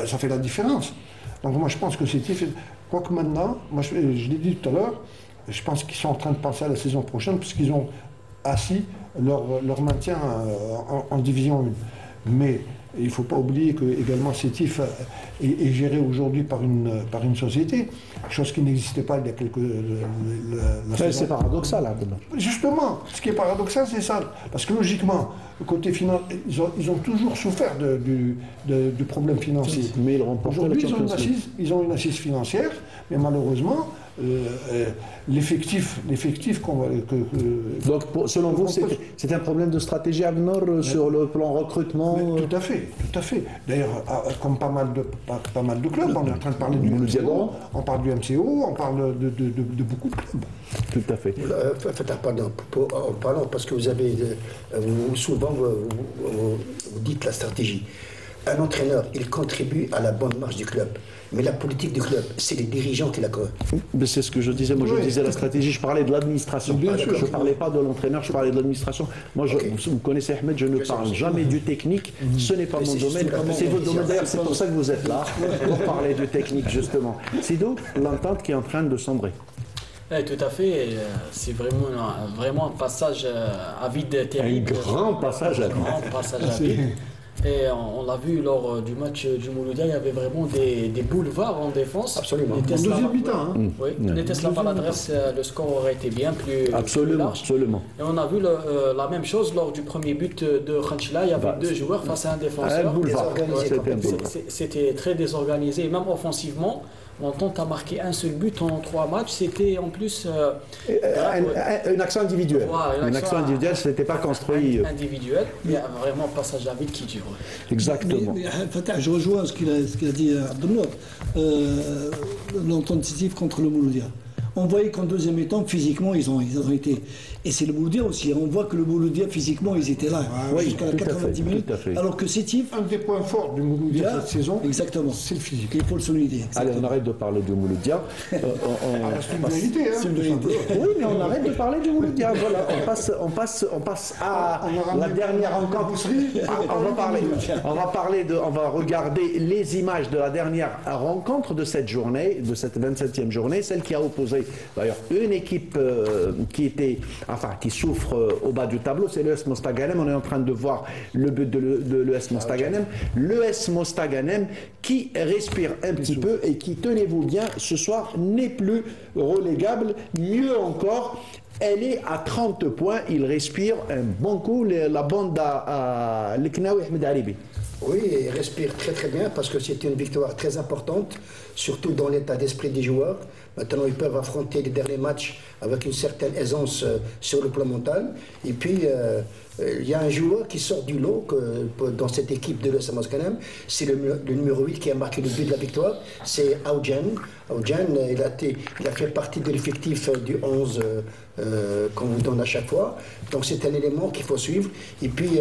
ça fait la différence. Donc moi, je pense que c'est... Quoique maintenant, moi, je l'ai dit tout à l'heure, je pense qu'ils sont en train de penser à la saison prochaine puisqu'ils ont assis leur maintien en division 1. Mais il ne faut pas oublier que également Sétif est géré aujourd'hui par une société, chose qui n'existait pas il y a quelques... C'est paradoxal. Hein, justement, ce qui est paradoxal, c'est ça. Parce que logiquement, le côté financier, ils ont toujours souffert du problème financier. Mais ils remportent aujourd'hui, ils ont une assise financière, mais malheureusement, l'effectif donc selon vous c'est un problème de stratégie Agnor sur le plan recrutement? Tout à fait. D'ailleurs, comme pas mal de clubs, on est en train de parler du MCO, on parle du MCO, on parle de beaucoup de clubs. Tout à fait. En parlant, parce que souvent vous dites la stratégie. Un entraîneur, il contribue à la bonne marche du club. Mais la politique du club, c'est les dirigeants qui la créent. C'est ce que je disais. Moi, je disais la stratégie. Je parlais de l'administration. Je ne parlais pas de l'entraîneur, je parlais de l'administration. Moi, vous connaissez Ahmed, je ne parle jamais du technique. Ce n'est pas mon domaine. C'est votre domaine. D'ailleurs, c'est pour ça que vous êtes là, pour parler du technique, justement. C'est donc l'entente qui est en train de sombrer. Oui, tout à fait. C'est vraiment un passage à vide terrible. Un grand passage à vide. Et on l'a vu lors du match du Mouloudia, il y avait vraiment des boulevards en défense. Absolument. En deuxième mi-temps. Oui, n'était-ce pas l'adresse, le score aurait été bien plus large. Absolument. Et on a vu la même chose lors du premier but de Khenchela. Il y avait deux joueurs face à un défenseur. C'était très désorganisé, même offensivement. L'Entente a marqué un seul but en 3 matchs. C'était en plus... un action individuel. Ouais, un action individuel, ce n'était pas construit. Individuel, il y a vraiment un passage à vide qui dure. Exactement. Fatah, je rejoins ce qu'il a dit Abdelnour. L'Entente décisive contre le Mouloudia. On voyait qu'en deuxième mi-temps, physiquement, ils ont été... Et c'est le Mouloudia aussi. On voit que le Mouloudia, physiquement, ils étaient là jusqu'à la 90 minutes. Alors que Sétif... Un des points forts du Mouloudia cette saison, exactement, c'est le physique. Il faut le souligner. Allez, on arrête de parler du Mouloudia. C'est une vérité. Oui, mais on arrête de parler du Mouloudia. Voilà, on passe à la dernière rencontre. On va regarder les images de la dernière rencontre de cette journée, de cette 27e journée, celle qui a opposé d'ailleurs une équipe qui était qui souffre au bas du tableau, c'est l'ES Mostaganem. On est en train de voir le but de l'ES Mostaganem. L'ES Mostaganem qui respire un petit peu et qui, tenez-vous bien, ce soir n'est plus relégable. Mieux encore, elle est à 30 points. Il respire un bon coup, la bande à Leknaoui Ahmed Alibi. Oui, il respire très très bien parce que c'est une victoire très importante, surtout dans l'état d'esprit des joueurs. Maintenant, ils peuvent affronter les derniers matchs avec une certaine aisance sur le plan mental. Et puis, il y a un joueur qui sort du lot dans cette équipe de l'ES Mostaganem. C'est le numéro 8 qui a marqué le but de la victoire. C'est Aoudjan. Aoudjan, il a fait partie de l'effectif du 11 qu'on vous donne à chaque fois. Donc c'est un élément qu'il faut suivre. Et puis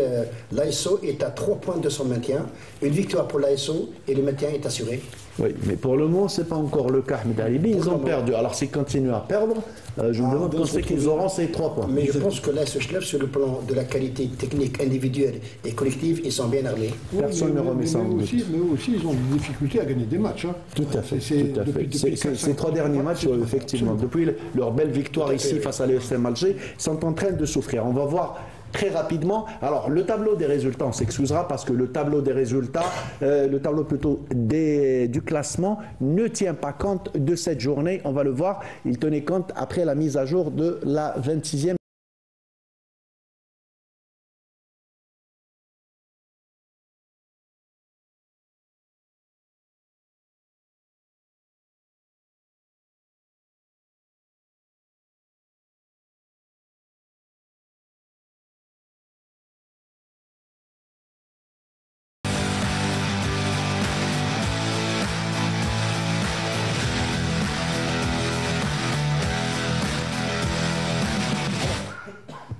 l'ASO est à 3 points de son maintien. Une victoire pour l'ASO et le maintien est assuré. Oui, mais pour le moment, ce n'est pas encore le cas. Ahmed Alibi, ils ont perdu. Alors s'ils continuent à perdre, je me demande quand c'est qu'ils auront ces 3 points. Mais je pense que l'AS Chlef, sur le plan de la qualité technique individuelle et collective, ils sont bien armés. Personne ne remet ça en doute. Mais aussi, ils ont des difficultés à gagner des matchs. Hein. Tout à fait. Ces 3 derniers matchs, effectivement, depuis leur belle victoire ici face à l'ESM Alger, sont en train de souffrir. On va voir très rapidement. Alors, le tableau des résultats, on s'excusera parce que le tableau des résultats, le tableau plutôt du classement, ne tient pas compte de cette journée. On va le voir. Il tenait compte après la mise à jour de la 26e.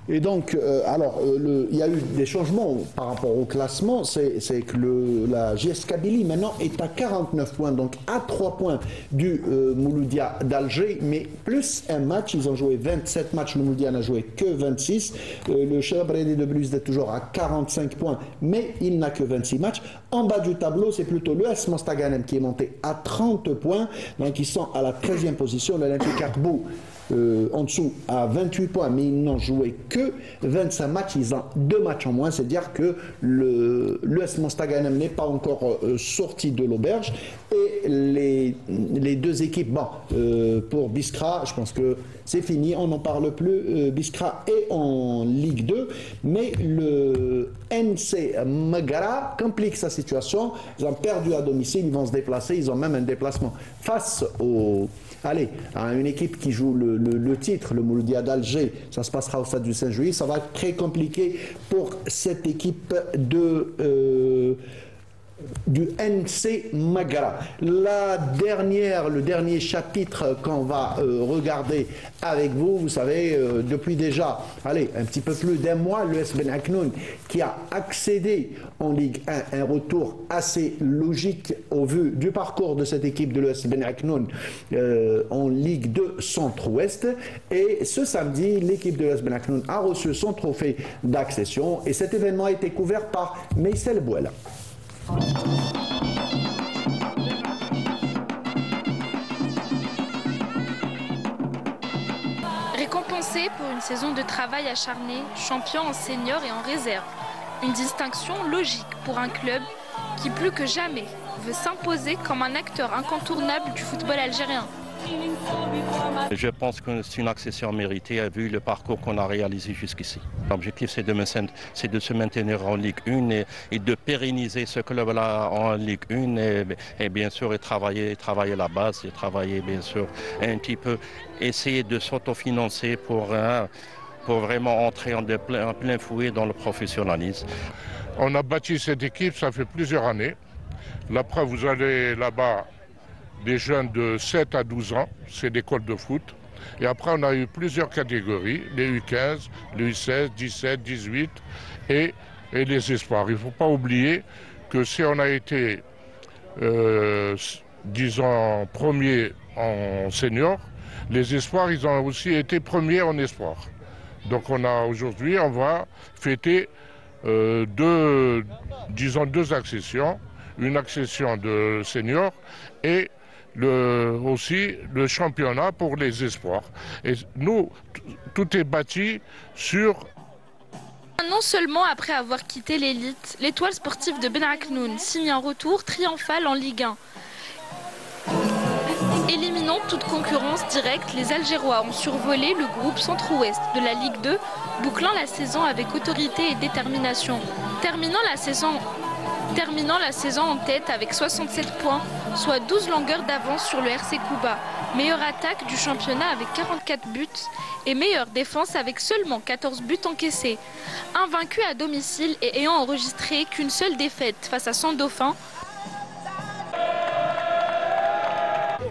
Et donc, il y a eu des changements par rapport au classement. C'est que la JS Kabylie maintenant est à 49 points, donc à 3 points du Mouloudia d'Alger, mais plus un match. Ils ont joué 27 matchs, le Mouloudia n'a joué que 26. Le Chabredi de Bluz est toujours à 45 points, mais il n'a que 26 matchs. En bas du tableau, c'est plutôt l'ES Mostaganem qui est monté à 30 points, donc ils sont à la 13e position. L'Olympique Arbou en dessous à 28 points, mais ils n'ont joué que 25 matchs. Ils ont 2 matchs en moins, c'est-à-dire que l'ES Mostaganem n'est pas encore sorti de l'auberge. Et les 2 équipes, pour Biskra, je pense que c'est fini, on n'en parle plus. Biskra est en Ligue 2, mais le NC Magara complique sa situation. Ils ont perdu à domicile, ils vont se déplacer, ils ont même un déplacement face à une équipe qui joue le titre, le Mouloudia d'Alger. Ça se passera au stade du 5 juillet. Ça va être très compliqué pour cette équipe du NC Magara. Le dernier chapitre qu'on va regarder avec vous, vous savez, depuis déjà, un petit peu plus d'1 mois, l'ES Ben Aknoun qui a accédé en Ligue 1, un retour assez logique au vu du parcours de cette équipe de l'ES Ben Aknoun en Ligue 2 Centre-Ouest. Et ce samedi, l'équipe de l'ES Ben Aknoun a reçu son trophée d'accession et cet événement a été couvert par Meissel Bouela. Récompensé pour une saison de travail acharné, champion en senior et en réserve. Une distinction logique pour un club qui, plus que jamais, veut s'imposer comme un acteur incontournable du football algérien. Je pense que c'est une accession méritée vu le parcours qu'on a réalisé jusqu'ici. L'objectif c'est de se maintenir en Ligue 1 et de pérenniser ce club-là en Ligue 1 et bien sûr travailler la base et travailler bien sûr un petit peu, essayer de s'autofinancer pour vraiment entrer en plein fouet dans le professionnalisme. On a bâti cette équipe, ça fait plusieurs années. La preuve, vous allez là-bas, des jeunes de 7 à 12 ans, c'est l'école de foot. Et après, on a eu plusieurs catégories, les U15, les U16, 17, 18 et les espoirs. Il ne faut pas oublier que si on a été, disons, premier en senior, les espoirs, ils ont aussi été premiers en espoir. Donc aujourd'hui, on va fêter 2 accessions, une accession de senior et aussi le championnat pour les espoirs. Et nous, tout est bâti sur... Non seulement après avoir quitté l'élite, l'étoile sportive de Ben Aknoun signe un retour triomphal en Ligue 1. Éliminant toute concurrence directe, les Algérois ont survolé le groupe centre-ouest de la Ligue 2, bouclant la saison avec autorité et détermination. Terminant la saison en tête avec 67 points, soit 12 longueurs d'avance sur le RC Kouba. Meilleure attaque du championnat avec 44 buts et meilleure défense avec seulement 14 buts encaissés. Invaincu à domicile et ayant enregistré qu'une seule défaite face à son dauphin.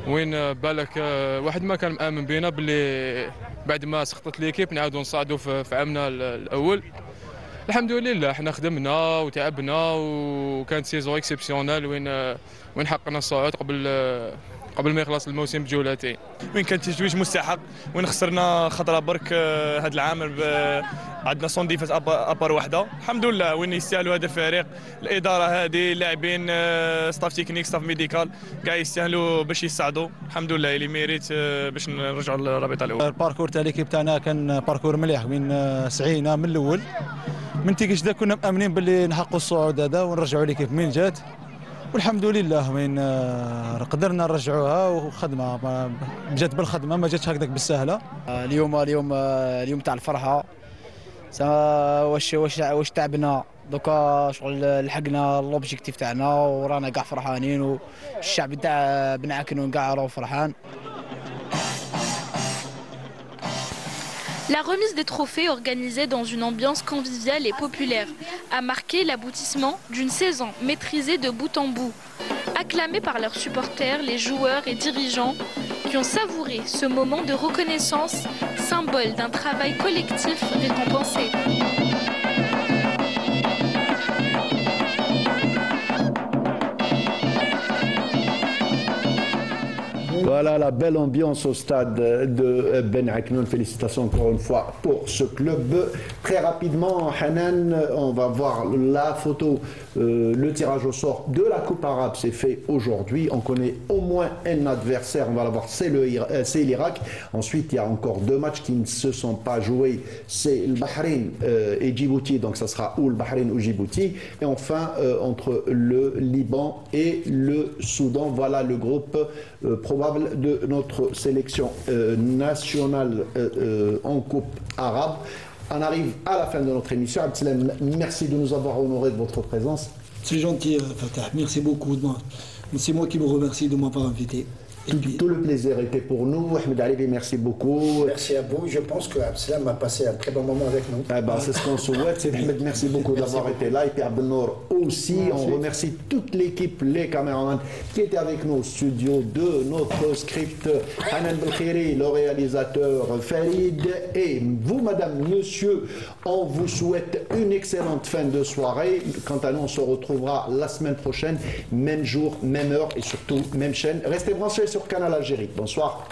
وين بالك واحد ما كان مآمن بينا باللي بعد ما سقطت ليكيب نعاودوا نصعدوا في عامنا الاول. الحمد لله حنا خدمنا وتعبنا وكانت سيزون اكسبسيونال وين حققنا الصعود قبل ما يخلص الموسم بجولتين. وين كان تتويج مستحق وين خسرنا خطره برك هذا العام عندنا صون ديفاس ابار وحده. الحمد لله وين يستاهلوا هذا الفريق، الاداره هذه، اللاعبين، ستاف تكنيك، ستاف ميديكال، كاع يستاهلوا باش يصعدوا. الحمد لله اللي ميريت باش نرجعوا للرابطه الاولى. الباركور تاع ليكيب تاعنا كان باركور مليح، وين سعينا من الاول من تيكيش كنا مامنين باللي نحققوا الصعود هذا ونرجعوا ليكيب من جات، والحمد لله وين قدرنا نرجعوها وخدمه جات بالخدمه، ما جاتش هكذاك بالسهله. اليوم تاع الفرحه، واش تعبنا دوكا شغل لحقنا لوبجيكتيف تاعنا ورانا كاع فرحانين، والشعب تاع بن عكنون كاع راهو فرحان. La remise des trophées organisée dans une ambiance conviviale et populaire a marqué l'aboutissement d'une saison maîtrisée de bout en bout. Acclamés par leurs supporters, les joueurs et dirigeants qui ont savouré ce moment de reconnaissance, symbole d'un travail collectif récompensé. Voilà la belle ambiance au stade de Ben Aknoun. Félicitations encore une fois pour ce club. Très rapidement, Hanan, on va voir la photo. Le tirage au sort de la Coupe arabe s'est fait aujourd'hui. On connaît au moins un adversaire. On va l'avoir, c'est l'Irak. Ensuite, il y a encore deux matchs qui ne se sont pas joués. C'est le Bahreïn et Djibouti. Donc, ça sera ou le Bahreïn ou Djibouti. Et enfin, entre le Liban et le Soudan. Voilà le groupe probable de notre sélection nationale en Coupe arabe. On arrive à la fin de notre émission. Abdeslam, merci de nous avoir honoré de votre présence. C'est gentil, Fatah. Merci beaucoup. C'est moi qui vous remercie de m'avoir invité. Tout le plaisir était pour nous. Ahmed Alibi, merci beaucoup. Merci à vous. Je pense que Abdeslam a passé un très bon moment avec nous. C'est ce qu'on souhaite. Ahmed, merci beaucoup d'avoir été là. Et puis Abdelnour aussi. On remercie toute l'équipe, les caméramans qui étaient avec nous au studio de notre script. Hanan Belkhiri, le réalisateur Farid. Et vous, madame, monsieur, on vous souhaite une excellente fin de soirée. Quant à nous, on se retrouvera la semaine prochaine. Même jour, même heure et surtout même chaîne. Restez branchés sur Canal Algérie. Bonsoir.